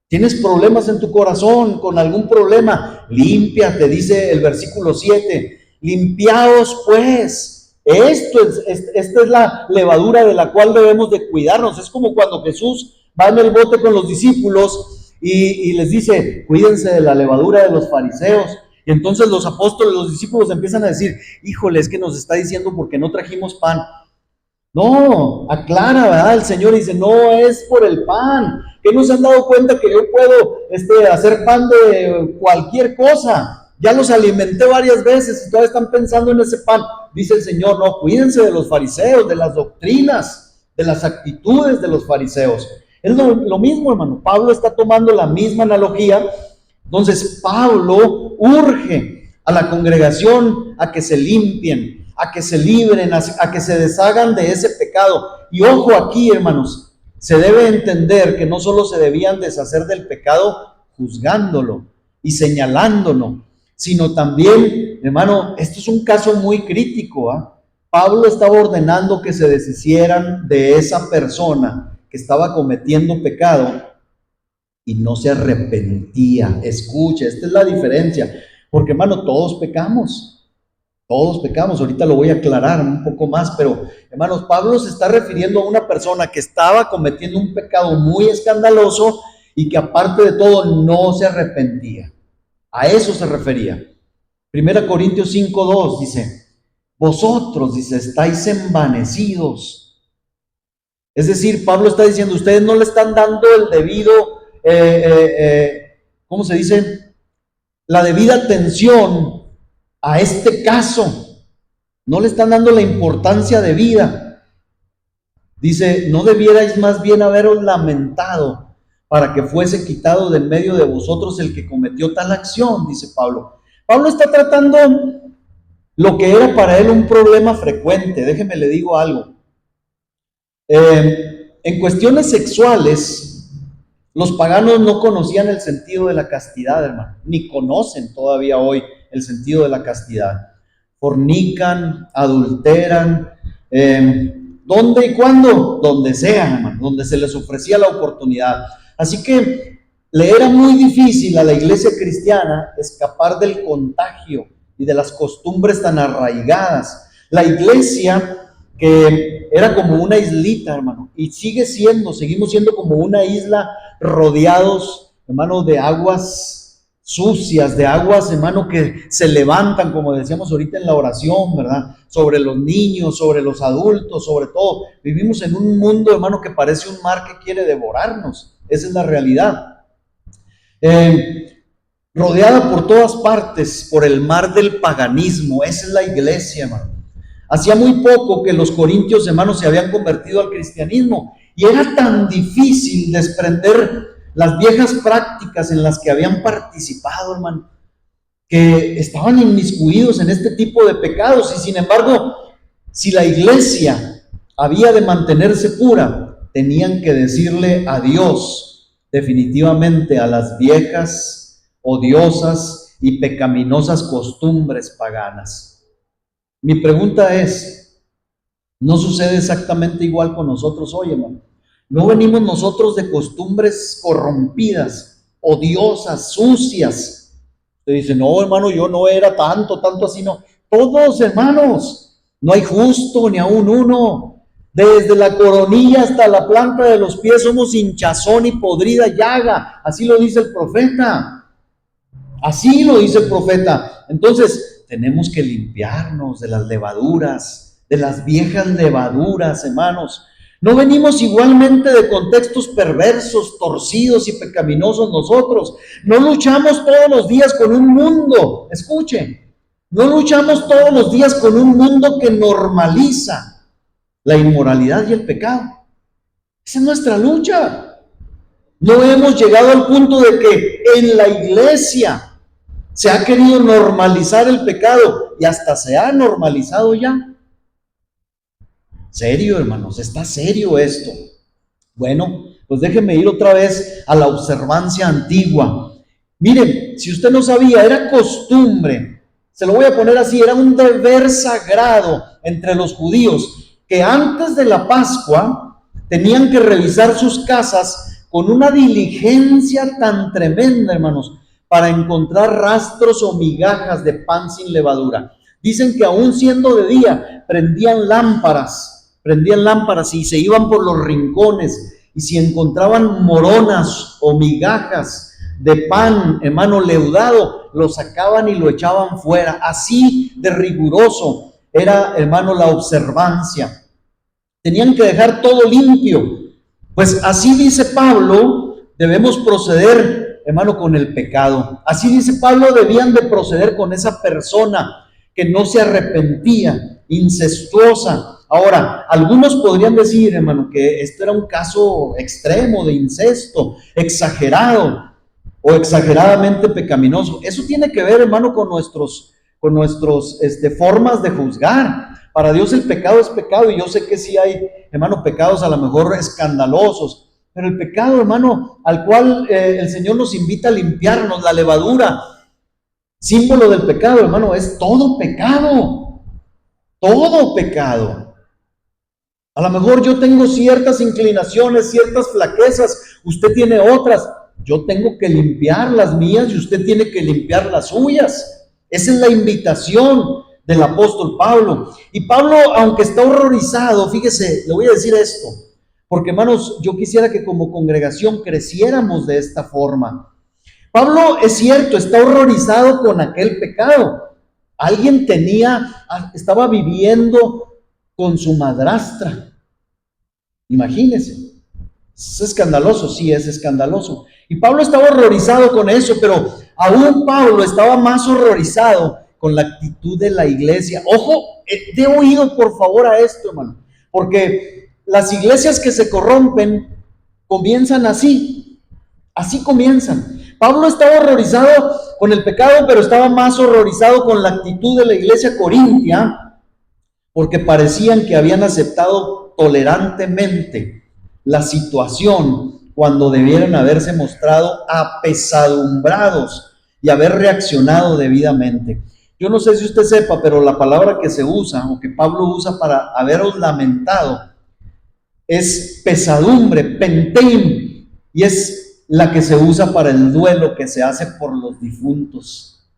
Tienes problemas en tu corazón, con algún problema, límpiate, dice el versículo 7. Limpiaos pues. Esta es la levadura de la cual debemos de cuidarnos. Es como cuando Jesús va en el bote con los discípulos y les dice, cuídense de la levadura de los fariseos. Y entonces los apóstoles, los discípulos empiezan a decir, híjole, es que nos está diciendo porque no trajimos pan. No, aclara, ¿verdad? El Señor dice, no es por el pan. ¿Que no se han dado cuenta que yo puedo hacer pan de cualquier cosa? Ya los alimenté varias veces y todavía están pensando en ese pan. Dice el Señor, no, cuídense de los fariseos, de las doctrinas, de las actitudes de los fariseos. Es lo mismo, hermano. Pablo está tomando la misma analogía. Entonces, Pablo urge a la congregación a que se limpien, a que se libren, a que se deshagan de ese pecado. Y ojo aquí, hermanos, se debe entender que no solo se debían deshacer del pecado juzgándolo y señalándolo, sino también, hermano, esto es un caso muy crítico, ¿eh? Pablo estaba ordenando que se deshicieran de esa persona que estaba cometiendo pecado y no se arrepentía. Escucha, esta es la diferencia, porque hermano, todos pecamos. Todos pecamos, ahorita lo voy a aclarar un poco más, pero hermanos, Pablo se está refiriendo a una persona que estaba cometiendo un pecado muy escandaloso y que aparte de todo no se arrepentía. A eso se refería. 1 Corintios 5:2 dice, vosotros, dice, estáis envanecidos. Es decir, Pablo está diciendo, ustedes no le están dando el debido, ¿cómo se dice? La debida atención a este caso. No le están dando la importancia debida. Dice, no debierais más bien haberos lamentado para que fuese quitado de en medio de vosotros el que cometió tal acción, dice Pablo. Pablo está tratando lo que era para él un problema frecuente. Déjeme le digo algo. En cuestiones sexuales, los paganos no conocían el sentido de la castidad, hermano, ni conocen todavía hoy el sentido de la castidad. Fornican, adulteran, ¿dónde y cuándo? Donde sea, hermano, donde se les ofrecía la oportunidad. Así que le era muy difícil a la iglesia cristiana escapar del contagio y de las costumbres tan arraigadas. La iglesia, que era como una islita, hermano, y seguimos siendo como una isla rodeados, hermano, de aguas sucias, de aguas, hermano, que se levantan, como decíamos ahorita en la oración, ¿verdad? Sobre los niños, sobre los adultos, sobre todo. Vivimos en un mundo, hermano, que parece un mar que quiere devorarnos. Esa es la realidad. Rodeada por todas partes por el mar del paganismo. Esa es la iglesia, hermano. Hacía muy poco que los corintios, hermanos, se habían convertido al cristianismo y era tan difícil desprender las viejas prácticas en las que habían participado, hermano, que estaban inmiscuidos en este tipo de pecados. Y sin embargo, si la iglesia había de mantenerse pura, tenían que decirle adiós definitivamente a las viejas, odiosas y pecaminosas costumbres paganas. Mi pregunta es, ¿no sucede exactamente igual con nosotros hoy, hermano? ¿No venimos nosotros de costumbres corrompidas, odiosas, sucias? Usted dice, no, hermano, yo no era tanto así, no. Todos, hermanos, no hay justo ni aún uno. Desde la coronilla hasta la planta de los pies somos hinchazón y podrida llaga. Así lo dice el profeta. Así lo dice el profeta. Entonces, tenemos que limpiarnos de las levaduras, de las viejas levaduras, hermanos. No venimos igualmente de contextos perversos, torcidos y pecaminosos nosotros. No luchamos todos los días con un mundo, escuchen, no luchamos todos los días con un mundo que normaliza la inmoralidad y el pecado. Esa es nuestra lucha. No hemos llegado al punto de que en la iglesia se ha querido normalizar el pecado y hasta se ha normalizado ya. Serio, hermanos, está serio esto. Bueno, pues déjenme ir otra vez a la observancia antigua. Miren, si usted no sabía, era costumbre, se lo voy a poner así, era un deber sagrado entre los judíos, que antes de la Pascua tenían que revisar sus casas con una diligencia tan tremenda, hermanos, para encontrar rastros o migajas de pan sin levadura. Dicen que aún siendo de día, prendían lámparas y se iban por los rincones, y si encontraban moronas o migajas de pan, hermano, leudado, lo sacaban y lo echaban fuera. Así de riguroso era, hermano, la observancia. Tenían que dejar todo limpio. Pues así dice Pablo, debemos proceder, hermano, con el pecado. Así dice Pablo, debían de proceder con esa persona que no se arrepentía, incestuosa. Ahora, algunos podrían decir, hermano, que esto era un caso extremo de incesto, exagerado o exageradamente pecaminoso. Eso tiene que ver, hermano, con nuestros formas de juzgar. Para Dios el pecado es pecado, y yo sé que sí hay, hermano, pecados a lo mejor escandalosos, pero el pecado, hermano, al cual el Señor nos invita a limpiarnos, la levadura, símbolo del pecado, hermano, es todo pecado. Todo pecado. A lo mejor yo tengo ciertas inclinaciones, ciertas flaquezas, usted tiene otras. Yo tengo que limpiar las mías y usted tiene que limpiar las suyas. Esa es la invitación del apóstol Pablo. Y Pablo, aunque está horrorizado, fíjese, le voy a decir esto, porque hermanos, yo quisiera que como congregación creciéramos de esta forma. Pablo, es cierto, está horrorizado con aquel pecado. Alguien estaba viviendo con su madrastra. Imagínense. ¿Es escandaloso? Sí, es escandaloso. Y Pablo estaba horrorizado con eso, pero aún Pablo estaba más horrorizado con la actitud de la iglesia. Ojo, dé oído por favor a esto, hermano, porque las iglesias que se corrompen comienzan así comienzan. Pablo estaba horrorizado con el pecado, pero estaba más horrorizado con la actitud de la iglesia corintia, porque parecían que habían aceptado tolerantemente la situación cuando debieran haberse mostrado apesadumbrados y haber reaccionado debidamente. Yo no sé si usted sepa, pero la palabra que se usa o que Pablo usa para haberos lamentado es pesadumbre, penteim, y es la que se usa para el duelo que se hace por los difuntos.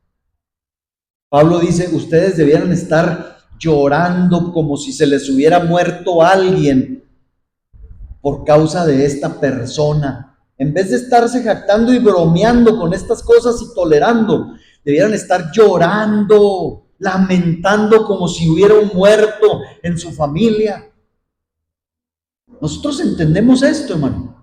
Pablo dice, ustedes debieran estar llorando como si se les hubiera muerto alguien por causa de esta persona. En vez de estarse jactando y bromeando con estas cosas y tolerando, debieran estar llorando, lamentando como si hubiera un muerto en su familia. Nosotros entendemos esto, hermano.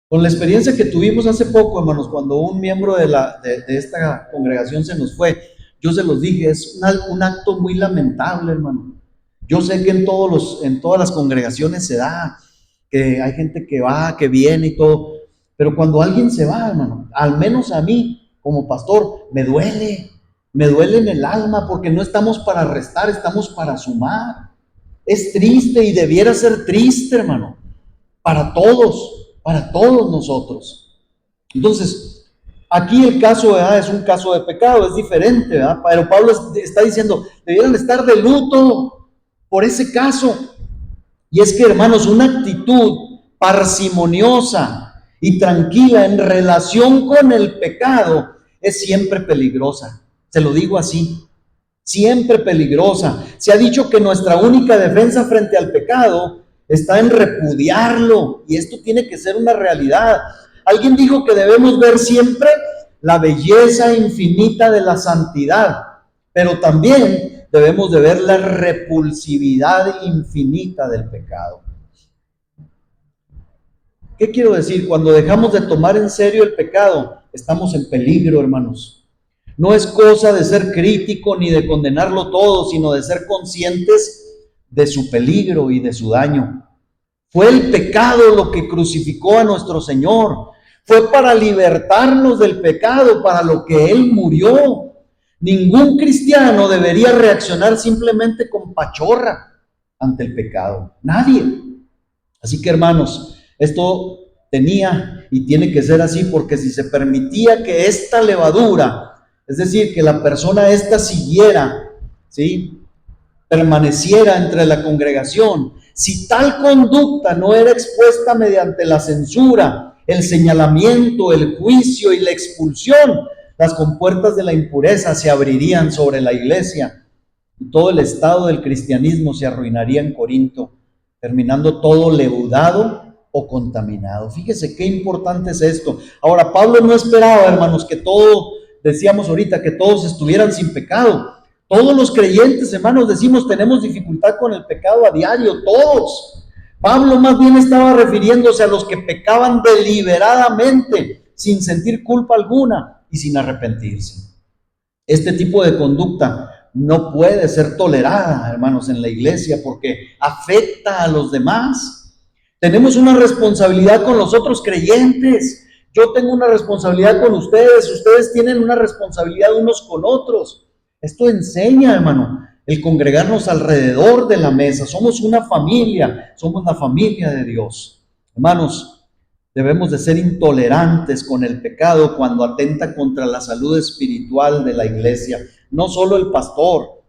Con la experiencia que tuvimos hace poco, hermanos, cuando un miembro de esta congregación se nos fue, yo se los dije, es un acto muy lamentable, hermano. Yo sé que en todas las congregaciones se da, que hay gente que va, que viene y todo, pero cuando alguien se va, hermano, al menos a mí, como pastor, me duele en el alma, porque no estamos para restar, estamos para sumar. Es triste y debiera ser triste, hermano, para todos nosotros. Entonces, aquí el caso, ¿verdad?, es un caso de pecado, es diferente, ¿verdad? Pero Pablo está diciendo, debieran estar de luto por ese caso. Y es que, hermanos, una actitud parsimoniosa y tranquila en relación con el pecado es siempre peligrosa. Se lo digo así, siempre peligrosa. Se ha dicho que nuestra única defensa frente al pecado está en repudiarlo, y esto tiene que ser una realidad. Alguien dijo que debemos ver siempre la belleza infinita de la santidad, pero también debemos de ver la repulsividad infinita del pecado. ¿Qué quiero decir? Cuando dejamos de tomar en serio el pecado, estamos en peligro, hermanos. No es cosa de ser crítico ni de condenarlo todo, sino de ser conscientes de su peligro y de su daño. Fue el pecado lo que crucificó a nuestro Señor. Fue para libertarnos del pecado, para lo que Él murió. Ningún cristiano debería reaccionar simplemente con pachorra ante el pecado. Nadie. Así que, hermanos, esto tenía y tiene que ser así, porque si se permitía que esta levadura, es decir, que la persona esta siguiera, ¿sí?, permaneciera entre la congregación, si tal conducta no era expuesta mediante la censura, el señalamiento, el juicio y la expulsión, las compuertas de la impureza se abrirían sobre la iglesia y todo el estado del cristianismo se arruinaría en Corinto, terminando todo leudado o contaminado. Fíjese qué importante es esto. Ahora, Pablo no esperaba, hermanos, que todos, decíamos ahorita, que todos estuvieran sin pecado. Todos los creyentes, hermanos, decimos, tenemos dificultad con el pecado a diario, todos. Pablo más bien estaba refiriéndose a los que pecaban deliberadamente, sin sentir culpa alguna y sin arrepentirse. Este tipo de conducta no puede ser tolerada, hermanos, en la iglesia, porque afecta a los demás. Tenemos una responsabilidad con los otros creyentes. Yo tengo una responsabilidad con ustedes. Ustedes tienen una responsabilidad unos con otros. Esto enseña, hermano, el congregarnos alrededor de la mesa. Somos una familia. Somos la familia de Dios. Hermanos, debemos de ser intolerantes con el pecado cuando atenta contra la salud espiritual de la iglesia. No solo el pastor.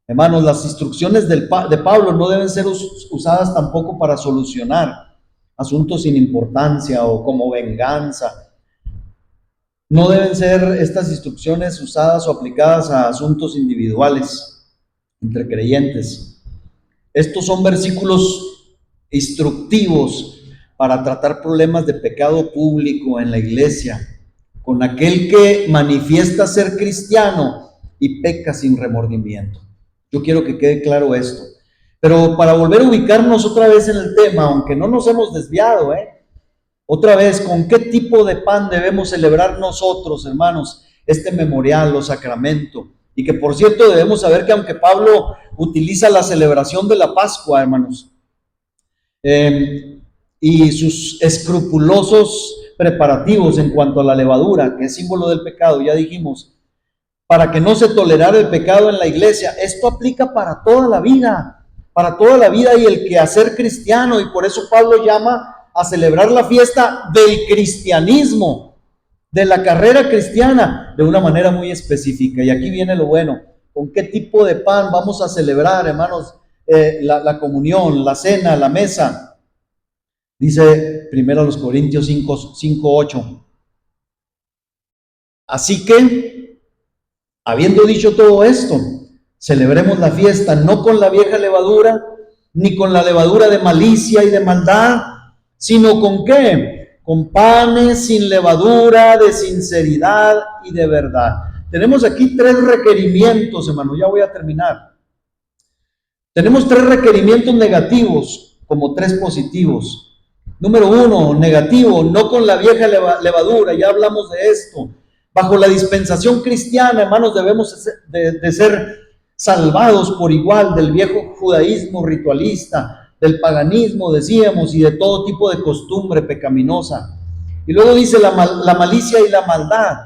Hermanos, las instrucciones de Pablo no deben ser usadas tampoco para solucionar asuntos sin importancia o como venganza. No deben ser estas instrucciones usadas o aplicadas a asuntos individuales entre creyentes. Estos son versículos instructivos para tratar problemas de pecado público en la iglesia, con aquel que manifiesta ser cristiano y peca sin remordimiento. Yo quiero que quede claro esto. Pero para volver a ubicarnos otra vez en el tema, aunque no nos hemos desviado, otra vez, ¿con qué tipo de pan debemos celebrar nosotros, hermanos, este memorial o sacramento? Y que, por cierto, debemos saber que aunque Pablo utiliza la celebración de la Pascua, hermanos, y sus escrupulosos preparativos en cuanto a la levadura, que es símbolo del pecado, ya dijimos, para que no se tolerara el pecado en la iglesia, esto aplica para toda la vida y el quehacer cristiano, y por eso Pablo llama a celebrar la fiesta del cristianismo, de la carrera cristiana, de una manera muy específica. Y aquí viene lo bueno. ¿Con qué tipo de pan vamos a celebrar, hermanos, la comunión, la cena, la mesa? Dice 1 Corintios 5:8. Así que, habiendo dicho todo esto, celebremos la fiesta no con la vieja levadura, ni con la levadura de malicia y de maldad, sino ¿con qué? Con panes sin levadura, de sinceridad y de verdad. Tenemos aquí 3 requerimientos, hermano, ya voy a terminar. Tenemos 3 requerimientos negativos, como 3 positivos. Número 1, negativo, no con la vieja levadura, ya hablamos de esto. Bajo la dispensación cristiana, hermanos, debemos de ser salvados por igual del viejo judaísmo ritualista, del paganismo, decíamos, y de todo tipo de costumbre pecaminosa. Y luego dice la malicia y la maldad.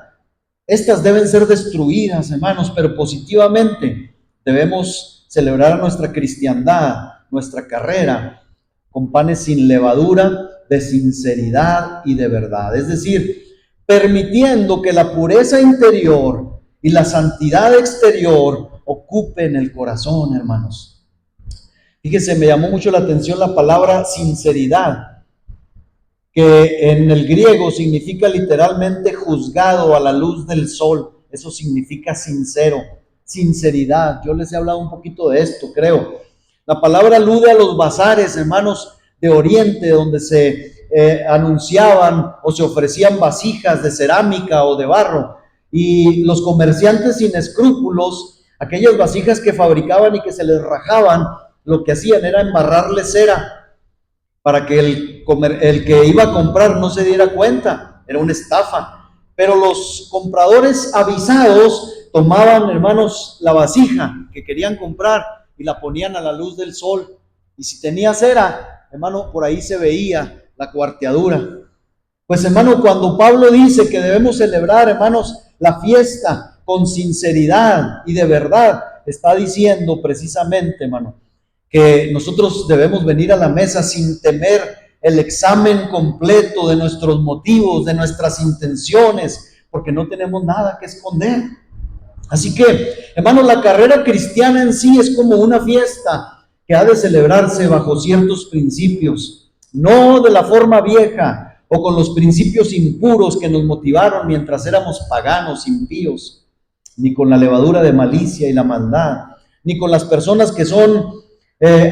Estas deben ser destruidas, hermanos, pero positivamente debemos celebrar nuestra cristiandad, nuestra carrera, con panes sin levadura, de sinceridad y de verdad. Es decir, permitiendo que la pureza interior y la santidad exterior ocupen el corazón, hermanos. Fíjense, me llamó mucho la atención la palabra sinceridad, que en el griego significa literalmente juzgado a la luz del sol. Eso significa sincero, sinceridad. Yo les he hablado un poquito de esto, creo. La palabra alude a los bazares, hermanos, de Oriente, donde se anunciaban o se ofrecían vasijas de cerámica o de barro. Y los comerciantes sin escrúpulos, aquellas vasijas que fabricaban y que se les rajaban, lo que hacían era embarrarle cera para que el que iba a comprar no se diera cuenta. Era una estafa. Pero los compradores avisados tomaban, hermanos, la vasija que querían comprar y la ponían a la luz del sol. Y si tenía cera, hermano, por ahí se veía la cuarteadura. Pues, hermano, cuando Pablo dice que debemos celebrar, hermanos, la fiesta con sinceridad y de verdad, está diciendo precisamente, hermano, que nosotros debemos venir a la mesa sin temer el examen completo de nuestros motivos, de nuestras intenciones, porque no tenemos nada que esconder. Así que, hermanos, la carrera cristiana en sí es como una fiesta que ha de celebrarse bajo ciertos principios, no de la forma vieja o con los principios impuros que nos motivaron mientras éramos paganos, impíos, ni con la levadura de malicia y la maldad, ni con las personas que son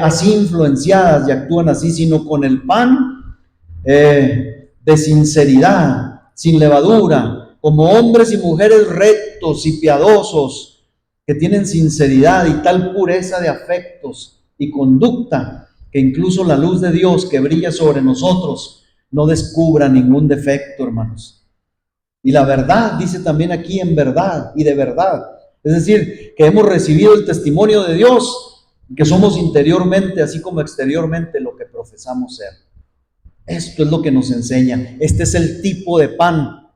así influenciadas y actúan así, sino con el pan de sinceridad, sin levadura, como hombres y mujeres rectos y piadosos, que tienen sinceridad y tal pureza de afectos y conducta, que incluso la luz de Dios que brilla sobre nosotros no descubra ningún defecto, hermanos. Y la verdad, dice también aquí, en verdad y de verdad. Es decir, que hemos recibido el testimonio de Dios, que somos interiormente, así como exteriormente, lo que profesamos ser. Esto es lo que nos enseña. Este es el tipo de pan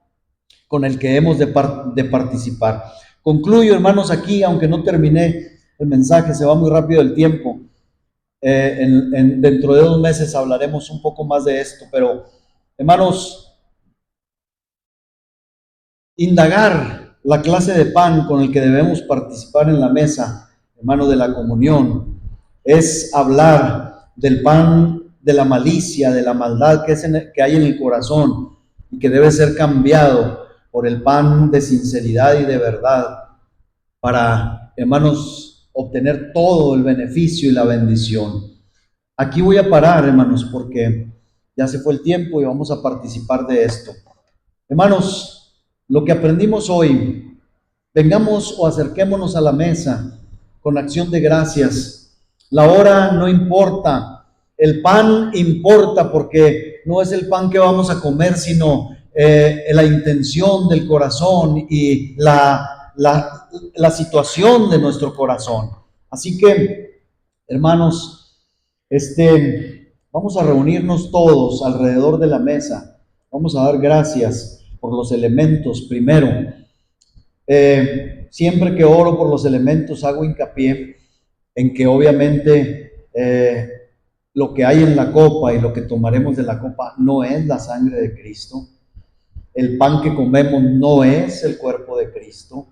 con el que hemos de participar. Concluyo, hermanos, aquí, aunque no terminé el mensaje, se va muy rápido el tiempo. Dentro de 2 meses hablaremos un poco más de esto, pero, hermanos, indagar la clase de pan con el que debemos participar en la mesa, hermano, de la comunión, es hablar del pan de la malicia, de la maldad que hay en el corazón y que debe ser cambiado por el pan de sinceridad y de verdad para, hermanos, obtener todo el beneficio y la bendición. Aquí voy a parar, hermanos, porque ya se fue el tiempo y vamos a participar de esto. Hermanos, lo que aprendimos hoy, vengamos o acerquémonos a la mesa con acción de gracias. La hora no importa, el pan importa, porque no es el pan que vamos a comer, sino la intención del corazón y la situación de nuestro corazón. Así que, hermanos, vamos a reunirnos todos alrededor de la mesa. Vamos a dar gracias por los elementos primero. Siempre que oro por los elementos hago hincapié en que obviamente lo que hay en la copa y lo que tomaremos de la copa no es la sangre de Cristo. El pan que comemos no es el cuerpo de Cristo.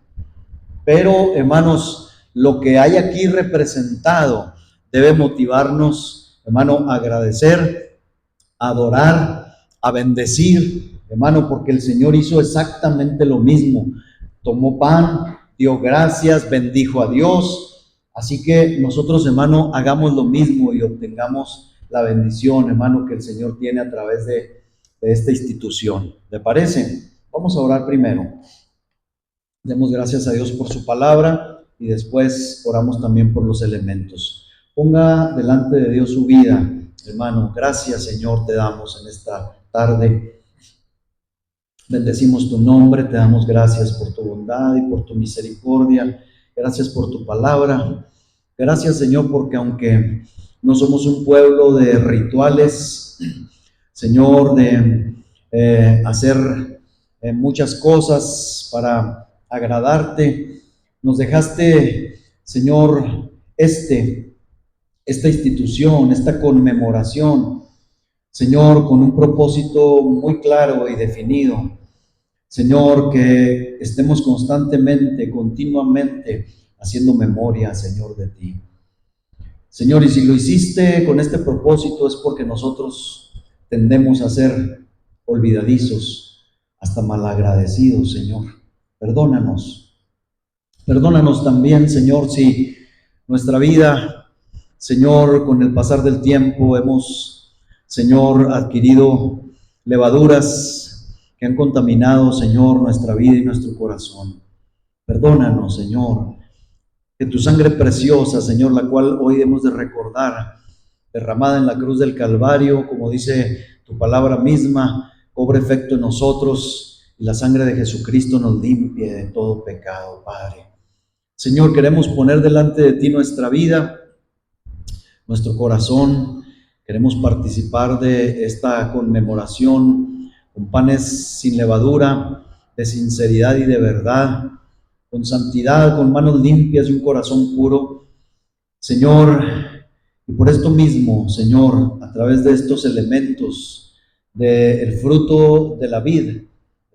Pero, hermanos, lo que hay aquí representado debe motivarnos, hermano, a agradecer, a adorar, a bendecir, hermano, porque el Señor hizo exactamente lo mismo. Tomó pan, dio gracias, bendijo a Dios. Así que nosotros, hermano, hagamos lo mismo y obtengamos la bendición, hermano, que el Señor tiene a través de esta institución. ¿Le parece? Vamos a orar primero. Demos gracias a Dios por su palabra y después oramos también por los elementos. Ponga delante de Dios su vida, hermano. Gracias, Señor, te damos en esta tarde. Bendecimos tu nombre, te damos gracias por tu bondad y por tu misericordia. Gracias por tu palabra. Gracias, Señor, porque aunque no somos un pueblo de rituales, Señor, de hacer muchas cosas para agradarte, nos dejaste, Señor, esta institución, esta conmemoración, Señor, con un propósito muy claro y definido. Señor, que estemos constantemente, continuamente haciendo memoria, Señor, de ti. Señor, y si lo hiciste con este propósito es porque nosotros tendemos a ser olvidadizos, hasta malagradecidos, Señor. Perdónanos. Perdónanos también, Señor, si nuestra vida, Señor, con el pasar del tiempo hemos, Señor, adquirido levaduras que han contaminado, Señor, nuestra vida y nuestro corazón. Perdónanos, Señor, que tu sangre preciosa, Señor, la cual hoy hemos de recordar, derramada en la cruz del Calvario, como dice tu palabra misma, cobre efecto en nosotros y la sangre de Jesucristo nos limpie de todo pecado, Padre. Señor, queremos poner delante de ti nuestra vida, nuestro corazón. Queremos participar de esta conmemoración con panes sin levadura, de sinceridad y de verdad, con santidad, con manos limpias y un corazón puro. Señor, y por esto mismo, Señor, a través de estos elementos, del fruto de la vid,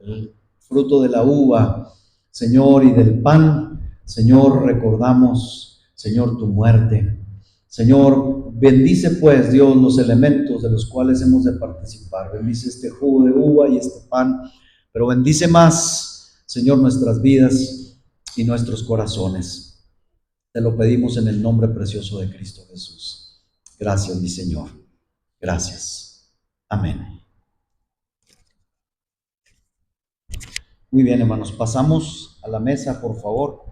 el fruto de la uva, Señor, y del pan, Señor, recordamos, Señor, tu muerte. Señor, bendice pues, Dios, los elementos de los cuales hemos de participar. Bendice este jugo de uva y este pan, pero bendice más, Señor, nuestras vidas y nuestros corazones. Te lo pedimos en el nombre precioso de Cristo Jesús. Gracias, mi Señor. Gracias. Amén. Muy bien, hermanos, pasamos a la mesa, por favor.